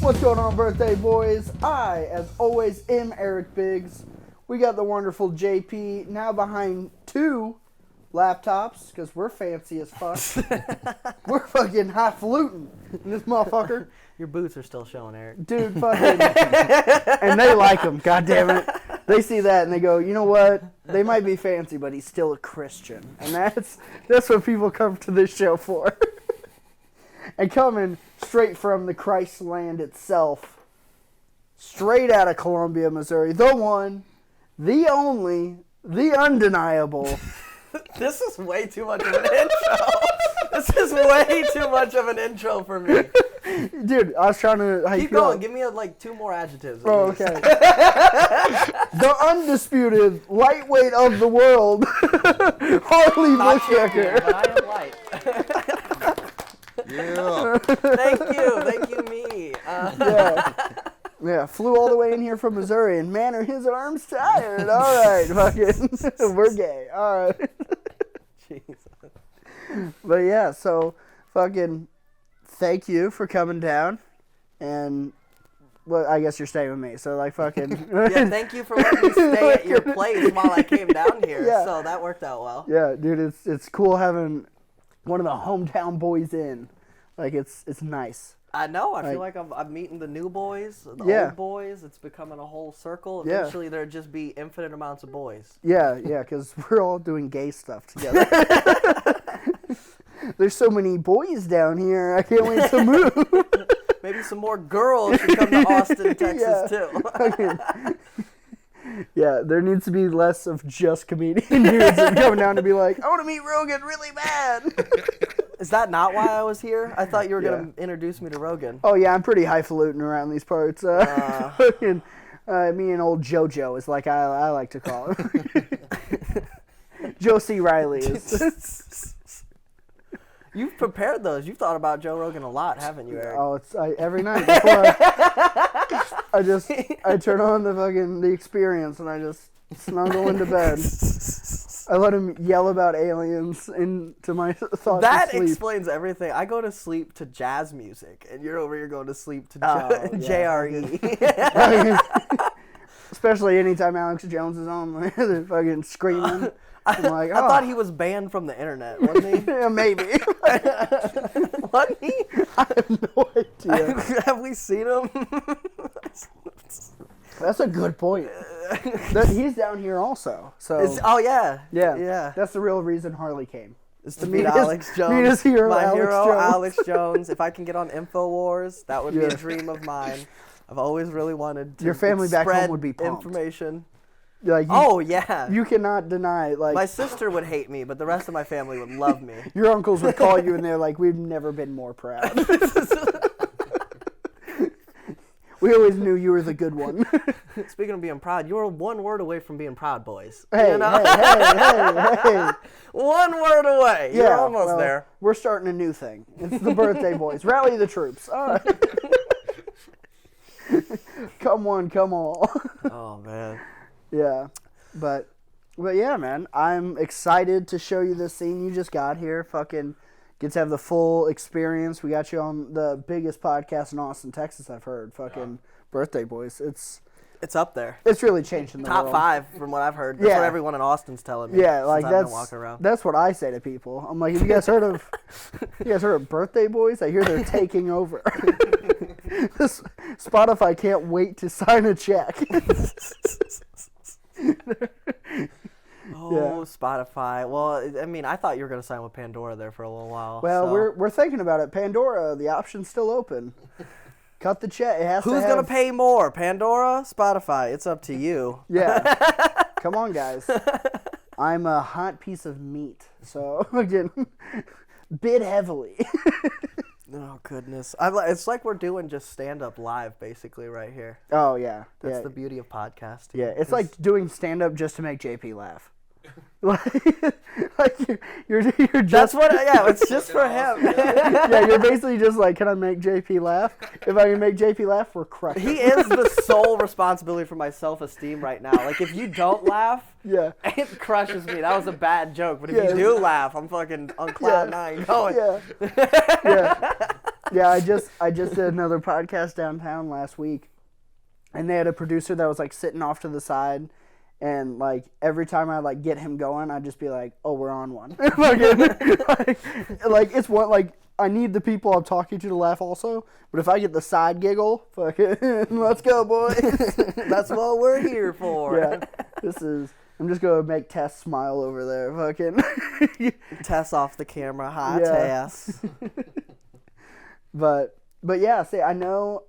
What's going on, birthday boys? I, as always, am Eric Biggs. We got the wonderful JP now behind 2 laptops because we're fancy as fuck. We're fucking highfalutin in this motherfucker. Your boots are still showing, Eric. Dude, fucking. And they like them, goddammit. They see that and they go, you know what? They might be fancy, but he's still a Christian. And that's what people come to this show for. And coming straight from the Christ land itself, straight out of Columbia, Missouri, the one, the only, the undeniable. This is way too much of an intro. This is way too much of an intro for me. Dude, I was trying to hype Keep you going. up. Give me like 2 more adjectives. Oh, okay. The undisputed lightweight of the world, Harley Bushdiecker. But I am light. Yeah. Thank you, me. Yeah, flew all the way in here from Missouri, and man, are his arms tired. All right, fucking, we're gay. All right. Jesus. But yeah, so fucking thank you for coming down, and well, I guess you're staying with me, so like fucking. Yeah, thank you for letting me stay at your place while I came down here. Yeah. So that worked out well. Yeah, dude, it's cool having one of the hometown boys in. Like it's nice. I know. I feel like I'm meeting the new boys, the old boys. It's becoming a whole circle. Yeah. Eventually, there'll just be infinite amounts of boys. Yeah, because we're all doing gay stuff together. There's so many boys down here. I can't wait to move. Maybe some more girls should come to Austin, Texas, too. Yeah, there needs to be less of just comedian dudes that coming down to be like, I want to meet Rogan really bad. Is that not why I was here? I thought you were going to introduce me to Rogan. Oh, yeah, I'm pretty highfalutin around these parts. Me and old JoJo is like I like to call him. Joe C. Riley is. You've prepared those. You've thought about Joe Rogan a lot, haven't you, Eric? Oh, it's every night before I turn on the Experience and I just snuggle into bed. I let him yell about aliens into my thoughts. That explains everything. I go to sleep to jazz music, and you're over here going to sleep to JRE. Especially anytime Alex Jones is on, they're fucking screaming. I'm like, I thought he was banned from the internet, wasn't he? Yeah, maybe. Wasn't he? I have no idea. Have we seen him? That's a good point. He's down here also. So. Yeah. That's the real reason Harley came. Is to meet Alex Jones. Meet his hero, my Alex hero, Jones. Alex Jones. If I can get on InfoWars, that would be a dream of mine. I've always really wanted to. Your family back home would be pumped. Information. Like you cannot deny. Like my sister would hate me, but the rest of my family would love me. Your uncles would call you and they're like, "We've never been more proud." We always knew you were the good one. Speaking of being proud, you were 1 word away from being proud, boys. Hey, you know? hey. 1 word away. Yeah, You're almost there. We're starting a new thing. It's the birthday boys. Rally the troops. All right. Come one, come all. Oh, man. Yeah. But yeah, man. I'm excited to show you this scene you just got here. Fucking get to have the full experience. We got you on the biggest podcast in Austin, Texas, I've heard. Fucking birthday boys. It's up there. It's really changing the Top world. 5 from what I've heard. That's what everyone in Austin's telling me. Yeah, like since I've been walking around. that's what I say to people. I'm like, have you guys heard of birthday boys? I hear they're taking over. Spotify can't wait to sign a check. Spotify. Well, I mean, I thought you were going to sign with Pandora there for a little while. Well, so. we're thinking about it. Pandora, the option's still open. Cut the check. It has Who's going to pay more, Pandora, Spotify? It's up to you. Yeah. Come on, guys. I'm a hot piece of meat, so again, bid heavily. Oh, goodness. It's like we're doing just stand-up live, basically, right here. Oh, yeah. That's the beauty of podcasting. Yeah, it's like doing stand-up just to make JP laugh. Like you're just... That's what, it's just for him. Yeah, you're basically just like, can I make JP laugh? If I can make JP laugh, we're crushing. He is the sole responsibility for my self-esteem right now. Like, if you don't laugh, it crushes me. That was a bad joke. But if you do laugh, I'm fucking on cloud 9 going. Yeah. Yeah, I just did another podcast downtown last week, and they had a producer that was like sitting off to the side, and like every time I like get him going, I'd just be like, "Oh, we're on one." like it's one like I need the people I'm talking to laugh also, but if I get the side giggle, fuck it, let's go, boys. That's what we're here for. Yeah, I'm just gonna make Tess smile over there, fucking. Tess off the camera, hi Tess. But yeah, see, I know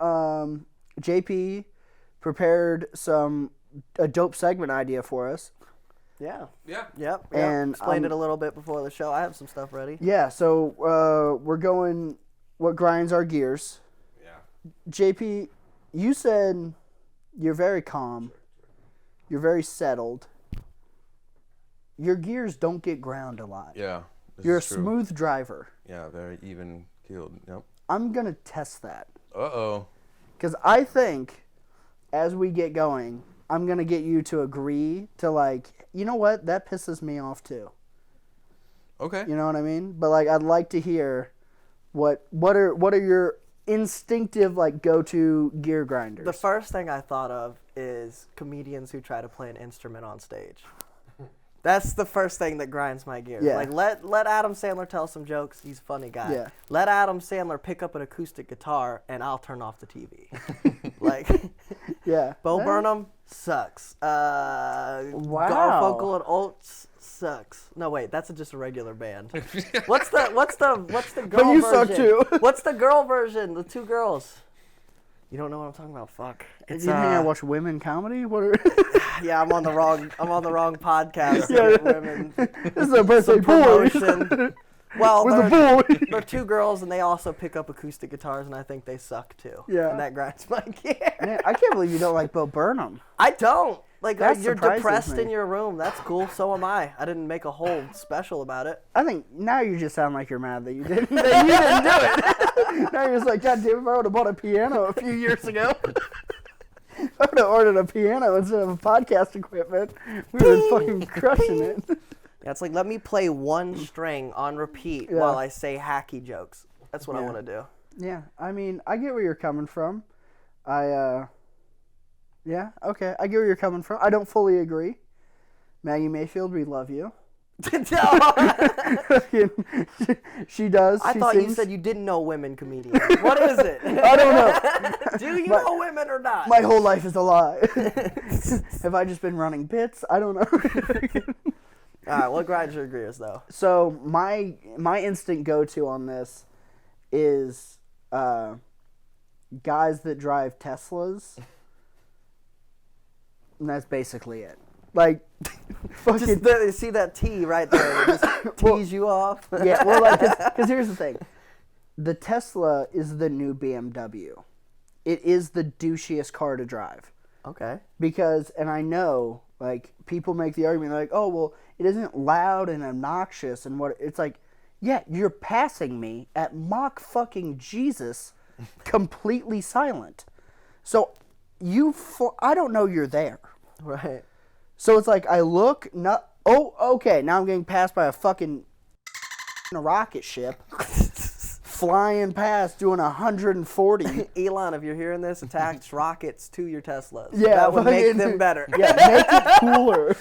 JP prepared a dope segment idea for us. Yeah. Yep. And explained it a little bit before the show. I have some stuff ready. Yeah, so we're going what grinds our gears. Yeah. JP, you said you're very calm. You're very settled. Your gears don't get ground a lot. Yeah. You're a smooth driver. Yeah, very even keeled. Yep. I'm going to test that. Uh-oh. Because I think as we get going, I'm going to get you to agree to like, you know what? That pisses me off too. Okay. You know what I mean? But like, I'd like to hear what are your instinctive like go-to gear grinders? The first thing I thought of is comedians who try to play an instrument on stage. That's the first thing that grinds my gears. Yeah. Like let Adam Sandler tell some jokes. He's a funny guy. Yeah. Let Adam Sandler pick up an acoustic guitar and I'll turn off the TV. Like yeah. Bo Burnham sucks. Garfunkel and Oates sucks. No wait, that's just a regular band. What's the girl version? But you suck too. What's the girl version? The two girls. You don't know what I'm talking about. Fuck. It's, you think I watch women comedy? What are? Yeah, I'm on the wrong podcast. Women. This is a birthday promotion. Well, they're two girls, and they also pick up acoustic guitars, and I think they suck too. Yeah. And that grinds my gear. Man, I can't believe you don't like Bo Burnham. I don't. Like, That you're surprises depressed me. in your room. That's cool. So am I. I didn't make a whole special about it. I think now you just sound like you're mad that you didn't do it. Now you're just like, God damn, if I would have bought a piano a few years ago. If I would have ordered a piano instead of a podcast equipment, we would have been fucking crushing it. Yeah, it's like, let me play one string on repeat while I say hacky jokes. That's what I want to do. Yeah, I mean, I get where you're coming from. Yeah, okay, I get where you're coming from. I don't fully agree. Maggie Mayfield, we love you. She does. I thought sings. you said you didn't know women comedians. What is it? I don't know. Do you know women or not? My whole life is a lie. Have I just been running bits? I don't know. All right, what grinds your gears, though? So my instant go-to on this is guys that drive Teslas. And that's basically it. Like, fucking... Just see that T right there? It just tease you off? Yeah, well, like, because here's the thing. The Tesla is the new BMW. It is the douchiest car to drive. Okay. Because, and I know, like, people make the argument, like, oh, well, it isn't loud and obnoxious and what... It's like, yeah, you're passing me at Mach fucking Jesus completely silent. So, I don't know you're there. Right. So it's like I look, okay, now I'm getting passed by a fucking rocket ship flying past doing 140. Elon, if you're hearing this, attach rockets to your Teslas. Yeah, that would make them better. Yeah, make it cooler.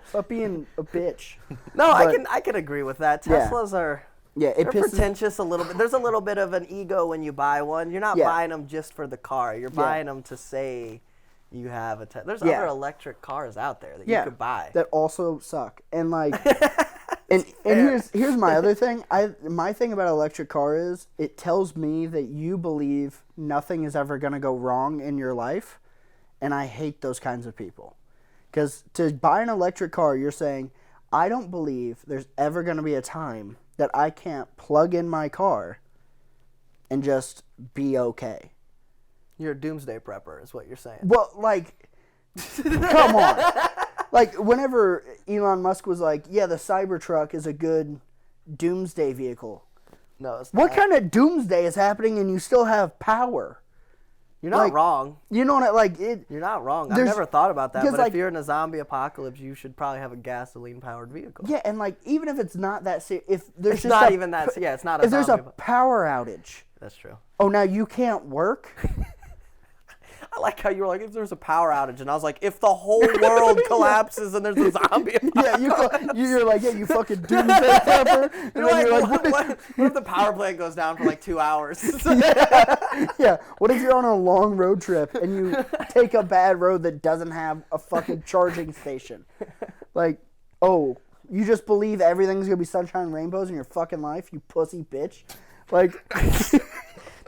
Stop being a bitch. No, I can agree with that. Teslas are... Yeah, they're pretentious a little bit. There's a little bit of an ego when you buy one. You're not buying them just for the car. You're buying them to say you have a Tesla. There's other electric cars out there that you could buy. That also suck. And like, and here's my other thing. My thing about electric car is it tells me that you believe nothing is ever gonna go wrong in your life, and I hate those kinds of people. Because to buy an electric car, you're saying I don't believe there's ever gonna be a time that I can't plug in my car and just be okay. You're a doomsday prepper is what you're saying. Well, like, come on. Like, whenever Elon Musk was like, yeah, the Cybertruck is a good doomsday vehicle. No, it's not. What kind of doomsday is happening and you still have power? You're not wrong. You know what? Like it. You're not wrong. I've never thought about that. But like, if you're in a zombie apocalypse, you should probably have a gasoline-powered vehicle. Yeah, and like even if it's not that serious, if there's it's just not even that. Yeah, it's not. If there's a power outage. That's true. Oh, now you can't work. I like how you were like, if there's a power outage, and I was like, if the whole world collapses and there's a zombie apocalypse. Yeah, you're like, yeah, you fucking doomsday prepper. And you're like, what if the power plant goes down for like 2 hours? Yeah. What if you're on a long road trip and you take a bad road that doesn't have a fucking charging station? Like, oh, you just believe everything's gonna be sunshine and rainbows in your fucking life, you pussy bitch. Like.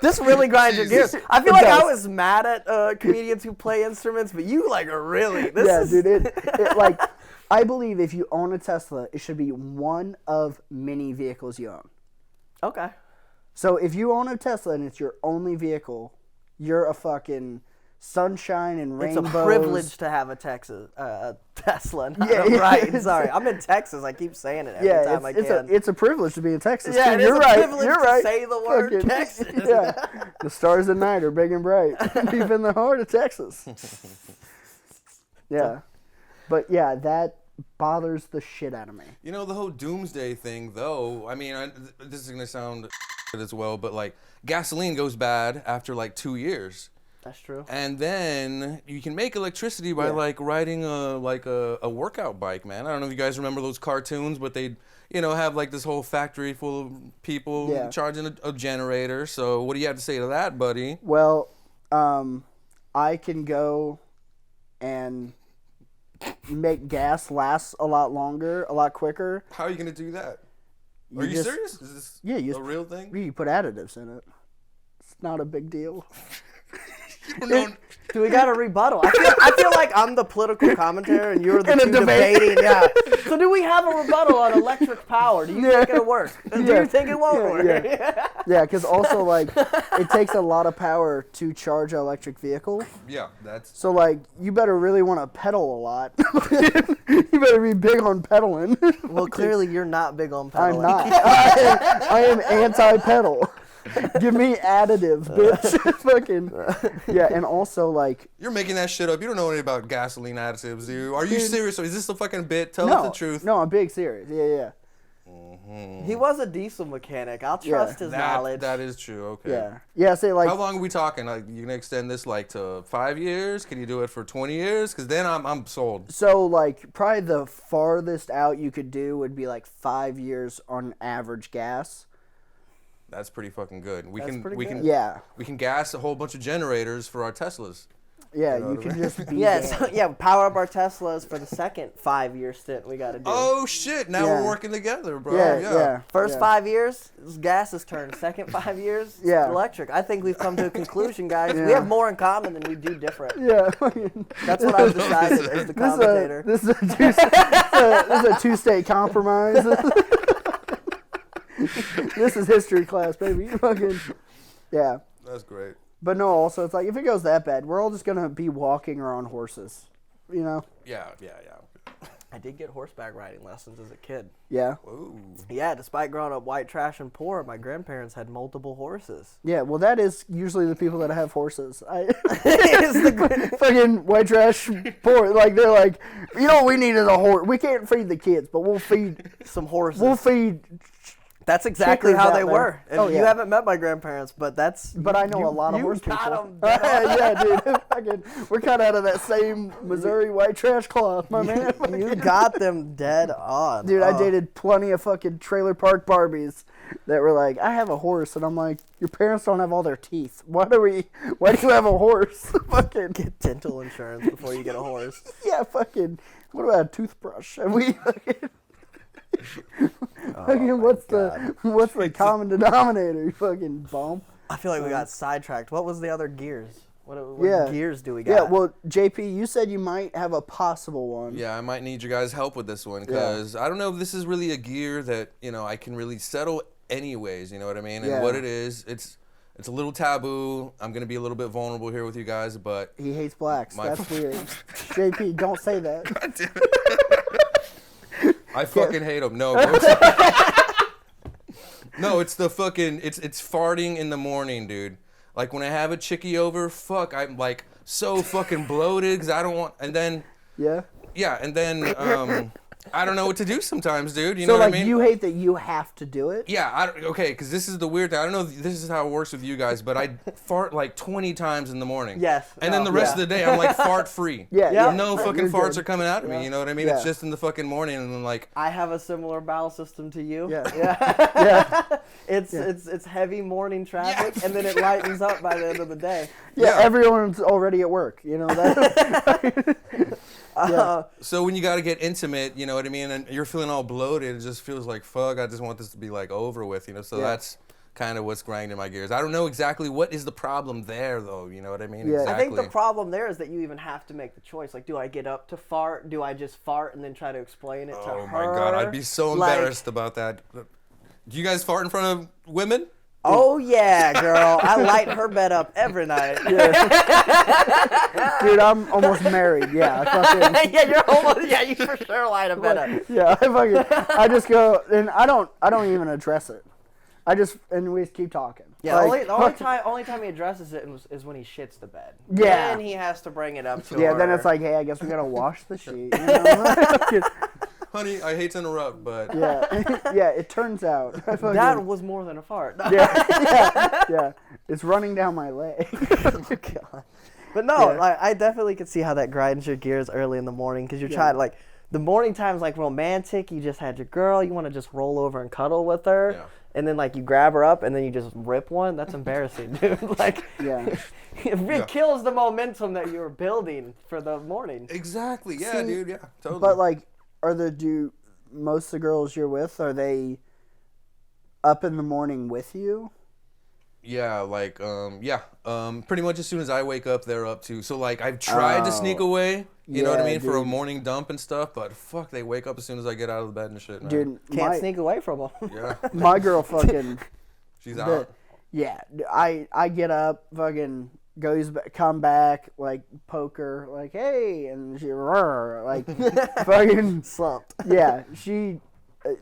This really grinds your gears. I feel like I was mad at comedians who play instruments, but you like are really. Dude. It like, I believe if you own a Tesla, it should be one of many vehicles you own. Okay. So if you own a Tesla and it's your only vehicle, you're a fucking sunshine and rainbows. It's a privilege to have a Tesla. Right. Sorry, I'm in Texas. I keep saying it every time I can. It's a privilege to be in Texas. Yeah, you're right. You're right. Say the word Texas. Yeah. The stars at night are big and bright, deep in the heart of Texas. Yeah, but yeah, that bothers the shit out of me. You know, the whole doomsday thing, though. I mean, this is gonna sound as well, but like gasoline goes bad after like 2 years. That's true. And then you can make electricity by like riding a workout bike, man. I don't know if you guys remember those cartoons, but they'd have like this whole factory full of people charging a generator. So what do you have to say to that, buddy? Well, I can go and make gas last a lot longer, a lot quicker. How are you gonna do that? Are you serious? Is this a real thing? You put additives in it. It's not a big deal. Do we got a rebuttal? I feel like I'm the political commentator and you're the two debating. Yeah. So do we have a rebuttal on electric power? Do you think it'll work? Do you think it won't work? Yeah, because also like it takes a lot of power to charge an electric vehicle. Yeah, that's. So like you better really want to pedal a lot. You better be big on pedaling. Well, clearly you're not big on pedaling. I'm not. I am anti-pedal. Give me additive, bitch. Fucking yeah, and also like you're making that shit up. You don't know anything about gasoline additives, dude. Are you serious? Or is this a fucking bit? Tell us the truth. No, I'm big serious. Yeah. Mm-hmm. He was a diesel mechanic. I'll trust his knowledge. That is true. Okay. Yeah. Say like. How long are we talking? Like, you gonna extend this like to 5 years? Can you do it for 20 years? Because then I'm sold. So like probably the farthest out you could do would be like 5 years on average gas. That's pretty fucking good. We can gas a whole bunch of generators for our Teslas. Yeah, you can just be power up our Teslas for the second 5-year stint we got to do. Oh shit! Now we're working together, bro. Yeah. First 5 years, gas is turned. Second 5 years, electric. I think we've come to a conclusion, guys. We have more in common than we do different. Yeah. That's what I've decided as the commentator. This is a two-state compromise. This is history class, baby. Fucking yeah. That's great. But no, also it's like if it goes that bad, we're all just gonna be walking or on horses, you know? Yeah. I did get horseback riding lessons as a kid. Yeah. Ooh. Yeah, despite growing up white trash and poor, my grandparents had multiple horses. Yeah, well that is usually the people that have horses. Fucking white trash poor. Like they're like, you know what we need is a horse. We can't feed the kids, but we'll feed some horses. We'll feed. That's exactly how they were. And you haven't met my grandparents, but that's. But I know a lot of horse people. Them yeah, dude. We're cut out of that same Missouri white trash cloth, my man. You got them dead on. Dude, I dated plenty of fucking trailer park Barbies that were like, I have a horse, and I'm like, your parents don't have all their teeth. Why do you have a horse? Fucking get dental insurance before you get a horse. Yeah, fucking. What about a toothbrush? And we fucking. What's the common denominator, you fucking bum? I feel like we got sidetracked. What was the other gears? What gears do we got? Yeah, well, JP, you said you might have a possible one. Yeah, I might need your guys' help with this one because I don't know if this is really a gear that, I can really settle anyways, you know what I mean? And what it is, it's a little taboo. I'm going to be a little bit vulnerable here with you guys, but... He hates blacks. That's weird. JP, don't say that. God damn it. I fucking hate them. No, no, it's the fucking it's farting in the morning, dude. Like when I have a chickie over, fuck, I'm like so fucking bloated because I don't want. And then and then I don't know what to do sometimes, dude. You know what I mean? So like you hate that you have to do it? Yeah, okay, because this is the weird thing. I don't know if this is how it works with you guys, but I fart like 20 times in the morning. Yes. And then the rest of the day, I'm like fart free. No fucking farts are coming out of me, you know what I mean? It's just in the fucking morning, and then like... I have a similar bowel system to you. Yeah. It's heavy morning traffic, and then it lightens up by the end of the day. Yeah, everyone's already at work, you know that. So when you got to get intimate, you know what I mean, and you're feeling all bloated, it just feels like, fuck, I just want this to be like over with, you know, so that's kind of what's grinding my gears. I don't know exactly what is the problem there, though, you know what I mean? Yeah. I think the problem there is that you even have to make the choice. Like, do I get up to fart? Do I just fart and then try to explain it to her? Oh my God, I'd be so embarrassed about that. Do you guys fart in front of women? Oh yeah, girl! I light her bed up every night. Dude, I'm almost married. Yeah, I fucking. You're almost. Yeah, you for sure light a bed up. Yeah, I just go and I don't even address it. And we just keep talking. Yeah, like, the only time he addresses it is when he shits the bed. Yeah. Then he has to bring it up to her. Yeah, then it's like, hey, I guess we gotta wash the sheet. You know? Honey, I hate to interrupt, but... Yeah, it turns out. That was more than a fart. Yeah. It's running down my leg. God. But no, I definitely could see how that grinds your gears early in the morning because you're trying, like, the morning time's, like, romantic. You just had your girl. You want to just roll over and cuddle with her. Yeah. And then, like, you grab her up and then you just rip one. That's embarrassing, dude. Like, it kills the momentum that you were building for the morning. Exactly. Yeah, dude. Yeah, totally. But, like, do most of the girls you're with, are they up in the morning with you? Yeah, like, pretty much as soon as I wake up, they're up too. So, like, I've tried to sneak away, you know what I mean, for a morning dump and stuff, but fuck, they wake up as soon as I get out of the bed and shit, man. Dude, can't sneak away from them. Yeah. My girl fucking... She's out. Yeah, I get up, fucking... come back, like, poke her, like, hey, and she, like, fucking slumped. Yeah,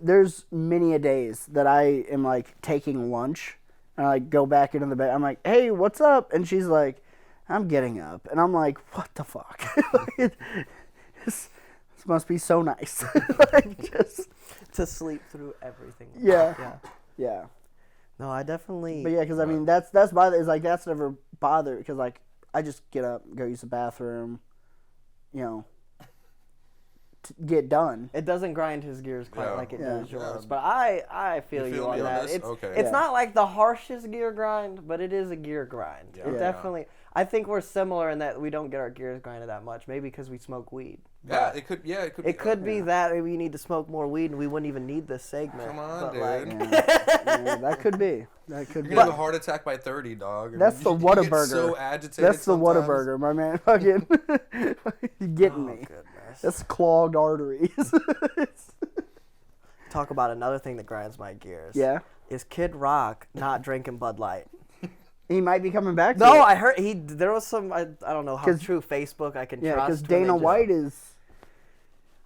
there's many a days that I am, like, taking lunch, and I go back into the bed, I'm like, hey, what's up? And she's like, I'm getting up, and I'm like, what the fuck? This must be so nice. Like, just to sleep through everything. Yeah. No, I definitely... But yeah, because, I mean, that's never bothered, because, like, I just get up, go use the bathroom, you know, get done. It doesn't grind his gears quite like it does yours. But I feel you on that. It's not like the harshest gear grind, but it is a gear grind. Yeah. It definitely... I think we're similar in that we don't get our gears grinded that much, maybe because we smoke weed. Yeah, it could be that maybe you need to smoke more weed and we wouldn't even need this segment. Come on, dude. Like, that could be. You're gonna have a heart attack by 30, dog. That's the Whataburger. So agitated. That's the Whataburger, my man. Fucking, you're getting me. Goodness. That's clogged arteries. Talk about another thing that grinds my gears. Yeah. Is Kid Rock not drinking Bud Light? He might be coming back. No, I heard there was some. I don't know how true Facebook I can trust. Yeah, because Dana White is.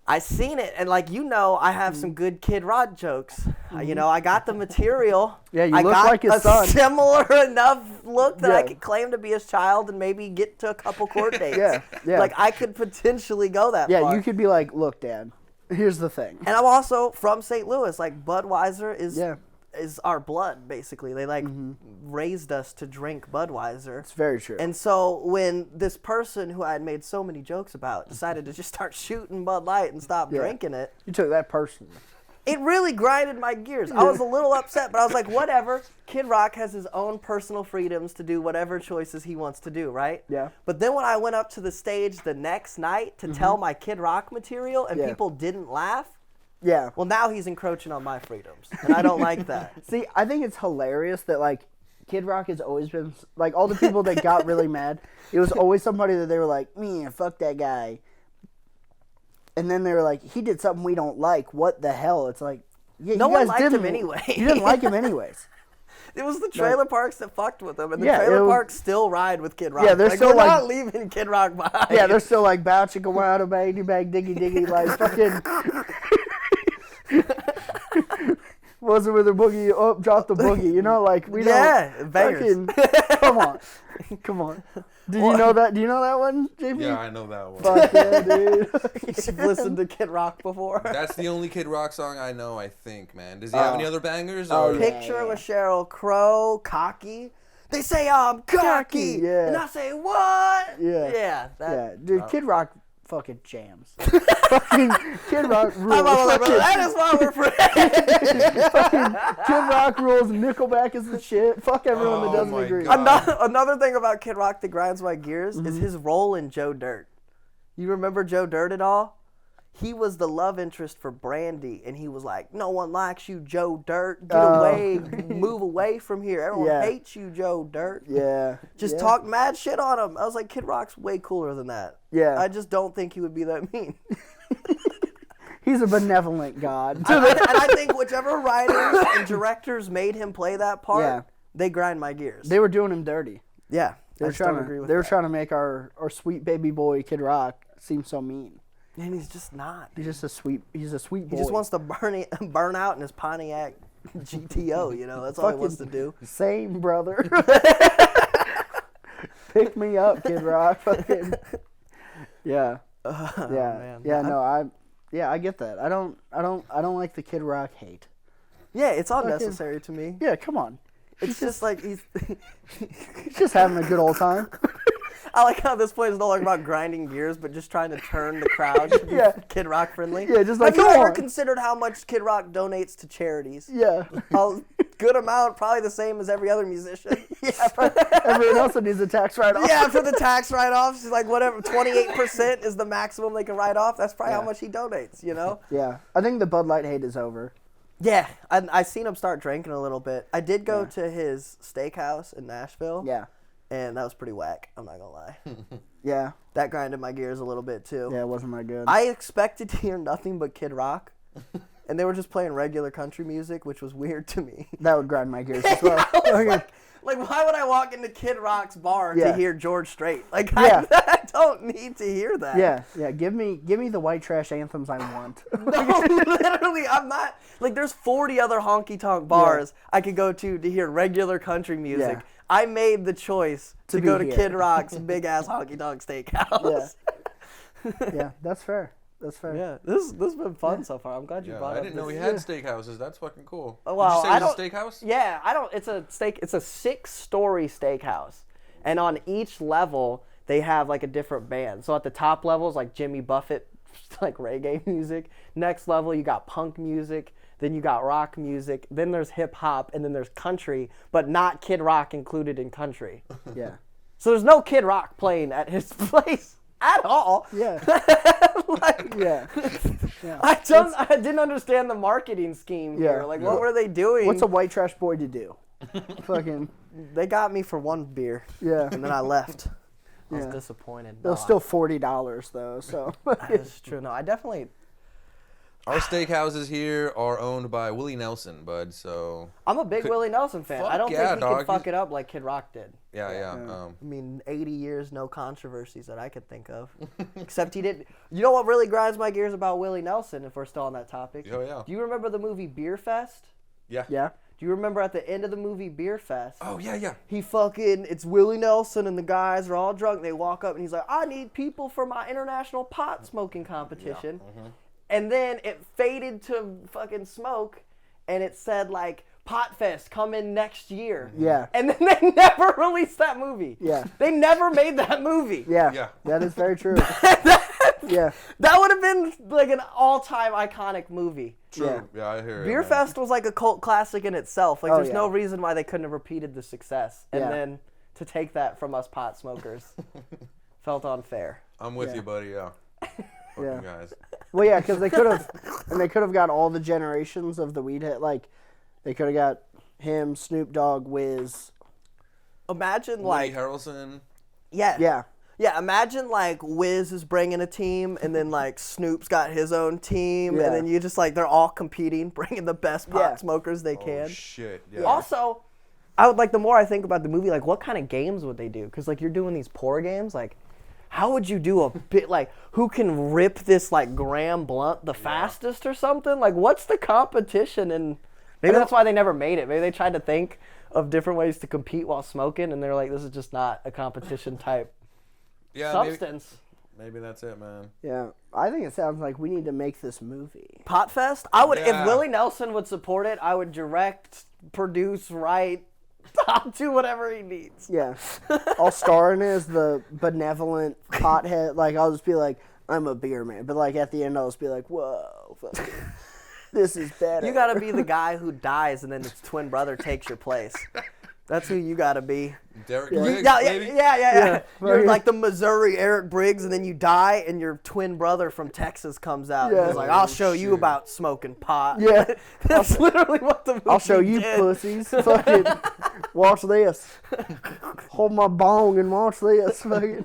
I seen it, and like I have some good Kid Rock jokes. I got the material. Yeah, you look like his son. Similar enough look that I could claim to be his child and maybe get to a couple court dates. Yeah. Like I could potentially go that far. Yeah, you could be like, look, Dad, here's the thing. And I'm also from St. Louis. Like Budweiser is our blood, basically. They raised us to drink Budweiser. It's very true. And so when this person who I had made so many jokes about decided to just start shooting Bud Light and stop drinking it. You took that personally. It really grinded my gears. I was a little upset, but I was like, whatever. Kid Rock has his own personal freedoms to do whatever choices he wants to do, right? Yeah. But then when I went up to the stage the next night to tell my Kid Rock material and people didn't laugh, yeah. Well, now he's encroaching on my freedoms, and I don't like that. See, I think it's hilarious that, like, Kid Rock has always been, like, all the people that got really mad, it was always somebody that they were like, man, fuck that guy. And then they were like, he did something we don't like. What the hell? It's like, yeah, no one liked him anyway. You didn't like him anyways. It was the trailer parks that fucked with him, and the trailer parks still ride with Kid Rock. Yeah, they're still we're not leaving Kid Rock behind. Yeah, they're still like, bow chicka wow to bang, diggy diggy, like fucking. Was it with a boogie up, drop the boogie? You know, like we don't. Bangers. Come on. Do you know that? Do you know that one, JP? Yeah, I know that one. Fuck yeah, dude. You've listened to Kid Rock before. That's the only Kid Rock song I know, I think, man. Does he have any other bangers? Picture with Sheryl Crow, Cocky. They say I'm cocky, and I say what? Yeah. Dude, Kid Rock fucking jams. Fucking Kid Rock rules. That is why we're friends. Fucking Kid Rock rules. Nickelback is the shit. Fuck everyone that doesn't agree. Another thing about Kid Rock that grinds my gears is his role in Joe Dirt. You remember Joe Dirt at all? He was the love interest for Brandy, and he was like, "No one likes you, Joe Dirt. Get away, move away from here. Everyone hates you, Joe Dirt." Yeah. Just talk mad shit on him. I was like, Kid Rock's way cooler than that. Yeah. I just don't think he would be that mean. He's a benevolent god. And I think whichever writers and directors made him play that part, they grind my gears. They were doing him dirty. Yeah. They were trying to make our sweet baby boy Kid Rock seem so mean. And he's just not. He's a sweet boy. He just wants to burn out in his Pontiac GTO, you know. That's all he wants to do. Same, brother. Pick me up, Kid Rock. Fucking. Yeah. Man. Yeah, no, I get that. I don't like the Kid Rock hate. Yeah, it's unnecessary to me. Yeah, come on. It's just like he's just having a good old time. I like how this place is no longer about grinding gears, but just trying to turn the crowd to be Kid Rock friendly. Yeah, just like, have you ever considered how much Kid Rock donates to charities? Yeah. A good amount, probably the same as every other musician. Everyone else needs a tax write-off. Yeah, for the tax write-offs, like whatever, 28% is the maximum they can write off. That's probably how much he donates, you know? Yeah. I think the Bud Light hate is over. Yeah, I seen him start drinking a little bit. I did go to his steakhouse in Nashville. Yeah. And that was pretty whack, I'm not going to lie. Yeah. That grinded my gears a little bit, too. Yeah, it wasn't that good. I expected to hear nothing but Kid Rock, and they were just playing regular country music, which was weird to me. That would grind my gears as well. Like, why would I walk into Kid Rock's bar to hear George Strait? Like, Yeah. I don't need to hear that. Yeah. Give me the white trash anthems I want. No, literally, I'm not. Like, there's 40 other honky-tonk bars I could go to hear regular country music. Yeah. I made the choice to go to here. Kid Rock's big-ass honky-tonk steakhouse. Yeah, that's fair. That's fair. Yeah, this has been fun so far. I'm glad you brought up. I didn't know we had steakhouses. That's fucking cool. Well, Did you say it was a steakhouse? Yeah, I don't. It's a 6-story steakhouse, and on each level they have like a different band. So at the top level is like Jimmy Buffett, like reggae music. Next level you got punk music. Then you got rock music. Then there's hip hop, and then there's country, but not Kid Rock included in country. Yeah. So there's no Kid Rock playing at his place at all. Yeah. Yeah. I didn't understand the marketing scheme here. Like, what were they doing? What's a white trash boy to do? Fucking. They got me for one beer. Yeah. And then I left. I was disappointed. It was still $40 though, so. That's true. No, I definitely. Our steakhouses here are owned by Willie Nelson, bud. So I'm a big Willie Nelson fan. I don't think he can fuck it up like Kid Rock did. Yeah. I mean, 80 years, no controversies that I could think of. Except he didn't. You know what really grinds my gears about Willie Nelson, if we're still on that topic? Oh, yeah. Do you remember the movie Beer Fest? Yeah. Yeah. Do you remember at the end of the movie Beer Fest? Oh, yeah. It's Willie Nelson and the guys are all drunk. And they walk up and he's like, I need people for my international pot smoking competition. Yeah. Mm-hmm. And then it faded to fucking smoke, and it said, like, Pot Fest coming next year. Yeah. And then they never released that movie. Yeah. They never made that movie. Yeah. That is very true. Yeah. That would have been, like, an all-time iconic movie. True. Yeah, I hear it. Beer Fest was, like, a cult classic in itself. Like, there's no reason why they couldn't have repeated the success. And then to take that from us pot smokers felt unfair. I'm with you, buddy, yeah. Fucking guys. Well, yeah, because they could have got all the generations of the weed hit. Like, they could have got him, Snoop Dogg, Wiz. Imagine, Woody like... Harrelson. Yeah. Yeah, imagine, like, Wiz is bringing a team, and then, like, Snoop's got his own team, and then you just, like, they're all competing, bringing the best pot smokers they can. Oh, shit, yeah. Also, I would, like, the more I think about the movie, like, what kind of games would they do? Because, like, you're doing these pour games, like... How would you do a bit, like, who can rip this, like, Graham blunt the fastest or something? Like, what's the competition in Maybe that's why they never made it. Maybe they tried to think of different ways to compete while smoking, and they're like, this is just not a competition type substance. Maybe that's it, man. Yeah, I think it sounds like we need to make this movie. Pot Fest? I would, if Willie Nelson would support it, I would direct, produce, write, do whatever he needs. Yeah. I'll star in it as the benevolent pothead. Like, I'll just be like, I'm a beer man. But, like, at the end, I'll just be like, whoa, fuck. This is better. You gotta be the guy who dies and then his twin brother takes your place. That's who you gotta be. Derek Briggs, yeah. You're like the Missouri Eric Briggs, and then you die, and your twin brother from Texas comes out. Yeah. And he's like, I'll show you about smoking pot. Yeah. That's literally what the movie I'll show you did. pussies. Fucking watch this. Hold my bong and watch this. Fucking.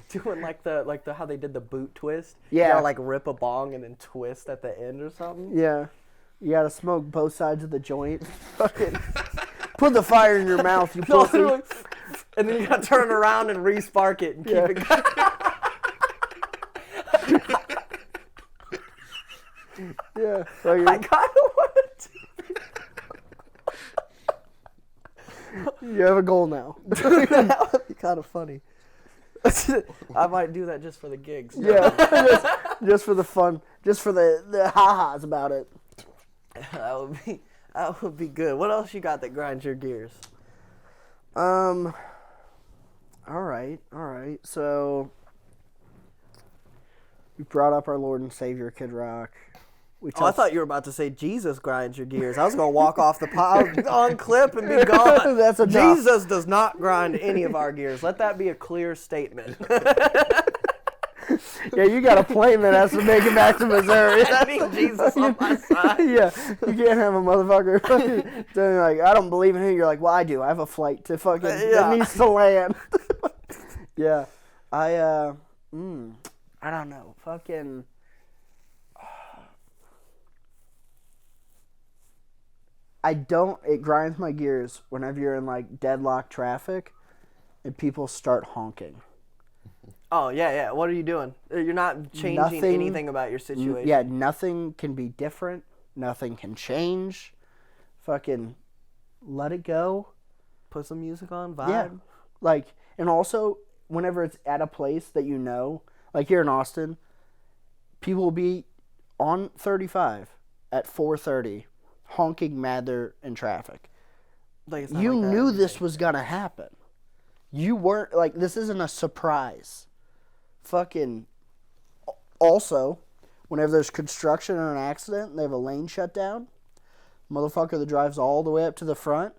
Doing like the how they did the boot twist. Yeah. You gotta like rip a bong and then twist at the end or something. Yeah. You gotta smoke both sides of the joint. Fucking put the fire in your mouth, you pussy. And then you gotta turn around and re-spark it and keep it going. Yeah. I kinda want to. You have a goal now. That would be kind of funny. I might do that just for the gigs. Yeah. just for the fun. Just for the ha-has about it. That would be good. What else you got that grinds your gears? All right. So we brought up our Lord and Savior, Kid Rock. I thought you were about to say Jesus grinds your gears. I was gonna walk off the on clip and be gone. That's enough. Jesus does not grind any of our gears. Let that be a clear statement. Yeah, you got a plane that has to make it back to Missouri. I need Jesus on my side. Yeah, you can't have a motherfucker saying like, I don't believe in him. You're like, well, I do. I have a flight to fucking that needs to land. Yeah, I don't know. Fucking. It grinds my gears whenever you're in like deadlock traffic and people start honking. Oh, yeah. What are you doing? You're not changing anything about your situation. Yeah, nothing can be different. Nothing can change. Fucking let it go. Put some music on, vibe. Yeah. Like, and also, whenever it's at a place that you know, like here in Austin, people will be on 35 at 4:30 honking mad they're in traffic. You knew this was going to happen. You weren't, like, this isn't a surprise. Fucking, also, whenever there's construction or an accident and they have a lane shut down, motherfucker that drives all the way up to the front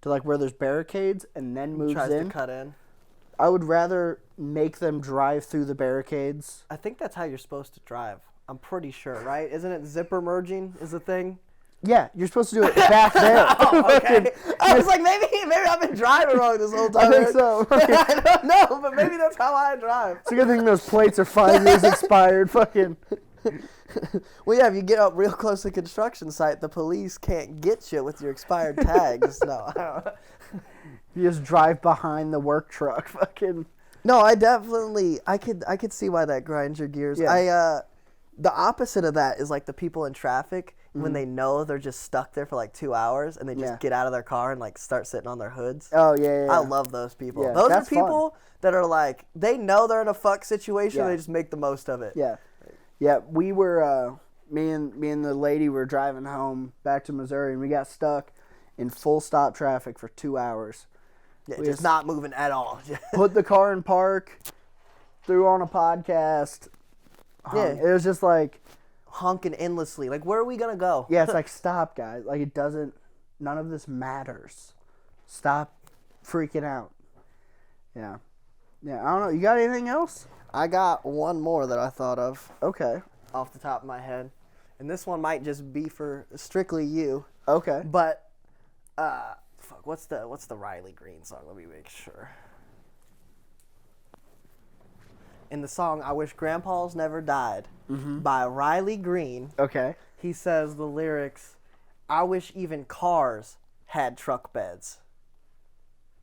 to, like, where there's barricades and then moves tries in. To cut in. I would rather make them drive through the barricades. I think that's how you're supposed to drive. I'm pretty sure, right? Isn't it zipper merging is the thing? Yeah, you're supposed to do it back there. Oh, okay. I was like, maybe I've been driving wrong this whole time. I think so. I don't know, but maybe that's how I drive. It's a good thing those plates are 5 years expired. Fucking. Well, yeah, if you get up real close to the construction site, the police can't get you with your expired tags. No. You just drive behind the work truck. Fucking. No, I could see why that grinds your gears. Yeah. The opposite of that is like the people in traffic when they know they're just stuck there for like 2 hours and they just get out of their car and like start sitting on their hoods. Oh, yeah. I love those people. Yeah, those are people that are like, they know they're in a fuck situation, they just make the most of it. Yeah. Yeah, we were, me and the lady were driving home back to Missouri and we got stuck in full stop traffic for 2 hours. Yeah, just not moving at all. Put the car in park, threw on a podcast. Yeah. It was just like honking endlessly. Like, where are we going to go? Yeah, it's like, stop, guys. Like, none of this matters. Stop freaking out. Yeah. Yeah, I don't know. You got anything else? I got one more that I thought of. Okay. Off the top of my head. And this one might just be for strictly you. Okay. But, what's the Riley Green song? Let me make sure. In the song I Wish Grandpa's Never Died by Riley Green, he says the lyrics, I wish even cars had truck beds.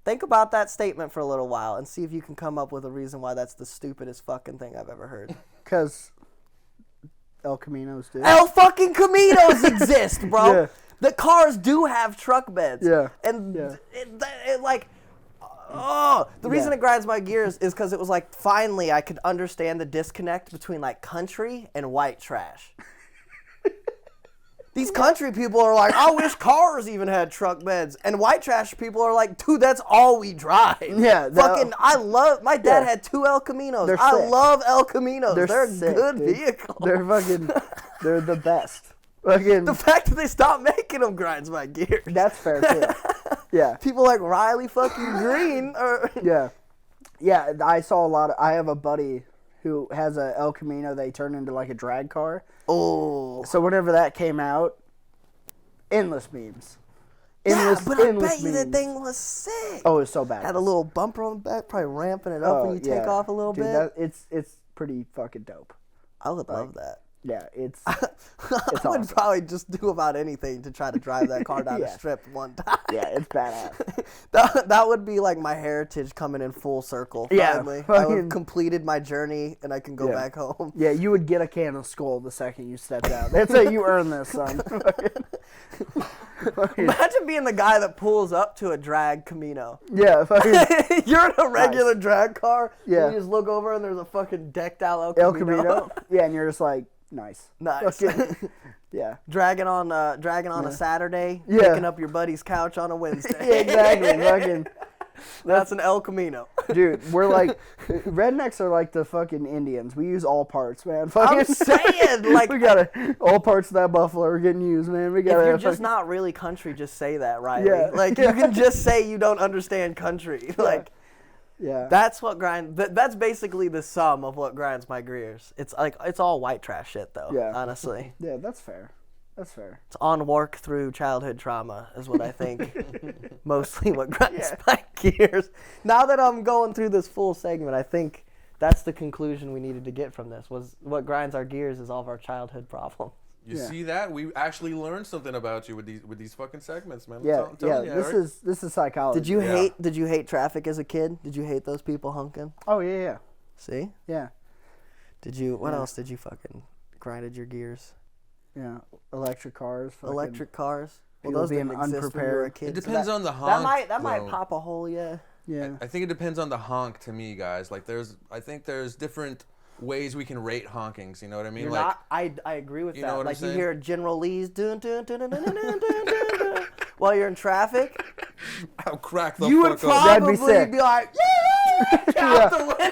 Think about that statement for a little while and see if you can come up with a reason why that's the stupidest fucking thing I've ever heard. Because El Caminos do. El fucking Caminos exist, bro. Yeah. The cars do have truck beds. Yeah. And Yeah. it like, the reason it grinds my gears is because it was like, finally I could understand the disconnect between like country and white trash. These country people are like, I wish cars even had truck beds. And white trash people are like, dude, that's all we drive. Yeah. My dad had 2 El Caminos. They're I sick. love El Caminos. They're sick, a good dude. vehicle. They're the best. Fucking, The fact that they stopped making them grinds my gears. that's fair too. Yeah. People like Riley fucking Green. Yeah. Yeah, I saw a lot of, I have a buddy who has a El Camino they turned into like a drag car. Oh. So whenever that came out, endless memes. Yeah, but I endless bet you that memes. thing was sick. Oh, it was so bad. Had a little bumper on the back, probably ramping it up when you take off a little Dude, bit. It's pretty fucking dope. I would love that. Yeah, it's I would awesome. probably just do about anything to try to drive that car down the strip one time. yeah, it's badass. That would be like my heritage coming in full circle. Yeah, Finally. I would have fucking- completed my journey and I can go back home. Yeah, you would get a can of Skull the second you stepped out. That's how you earn this, son. Imagine being the guy that pulls up to a drag Camino. Yeah, fucking You're in a regular drag car. Yeah. And you just look over and there's a fucking decked out El Camino. Yeah, and you're just like, nice. Nice. Fucking- yeah. dragging on a Saturday, Yeah. picking up your buddy's couch on a Wednesday. Yeah, exactly. Fucking, That's an El Camino. dude, we're like, rednecks are like the fucking Indians. We use all parts, man. Fucking, I'm saying, like, we gotta, all parts of that buffalo are getting used, man. We if gotta. you're just not really country, just say that, Riley. Yeah. Like, you can just say you don't understand country. Like, yeah. that's what that's basically the sum of what grinds my gears. It's like, it's all white trash shit, though, Yeah. honestly. Yeah, that's fair. That's fair. It's on work through childhood trauma is what I think mostly what grinds my gears. Now that I'm going through this full segment, I think that's the conclusion we needed to get from this, was what grinds our gears is all of our childhood problems. You see that? We actually learned something about you with these fucking segments, man. Yeah, I'm telling you, Eric. this is psychology. Did you hate traffic as a kid? Did you hate those people honking? Oh yeah. See? Yeah. What else did you fucking grinded your gears? Yeah. Electric cars. Fucking, Electric cars? Well, people those being didn't exist when you were a unprepared. kid. It so depends on the honk. That might though. pop a hole, yeah. Yeah. I think it depends on the honk to me, guys. Like I think there's different ways we can rate honkings. You know what I mean? You're like not, I agree with You that. know what I'm Like you saying? hear General Lee's dun dun dun dun dun dun dun dun dun while you're in traffic. I'll crack the You would fuck up. That'd probably be sick. be like, yeah, out the window.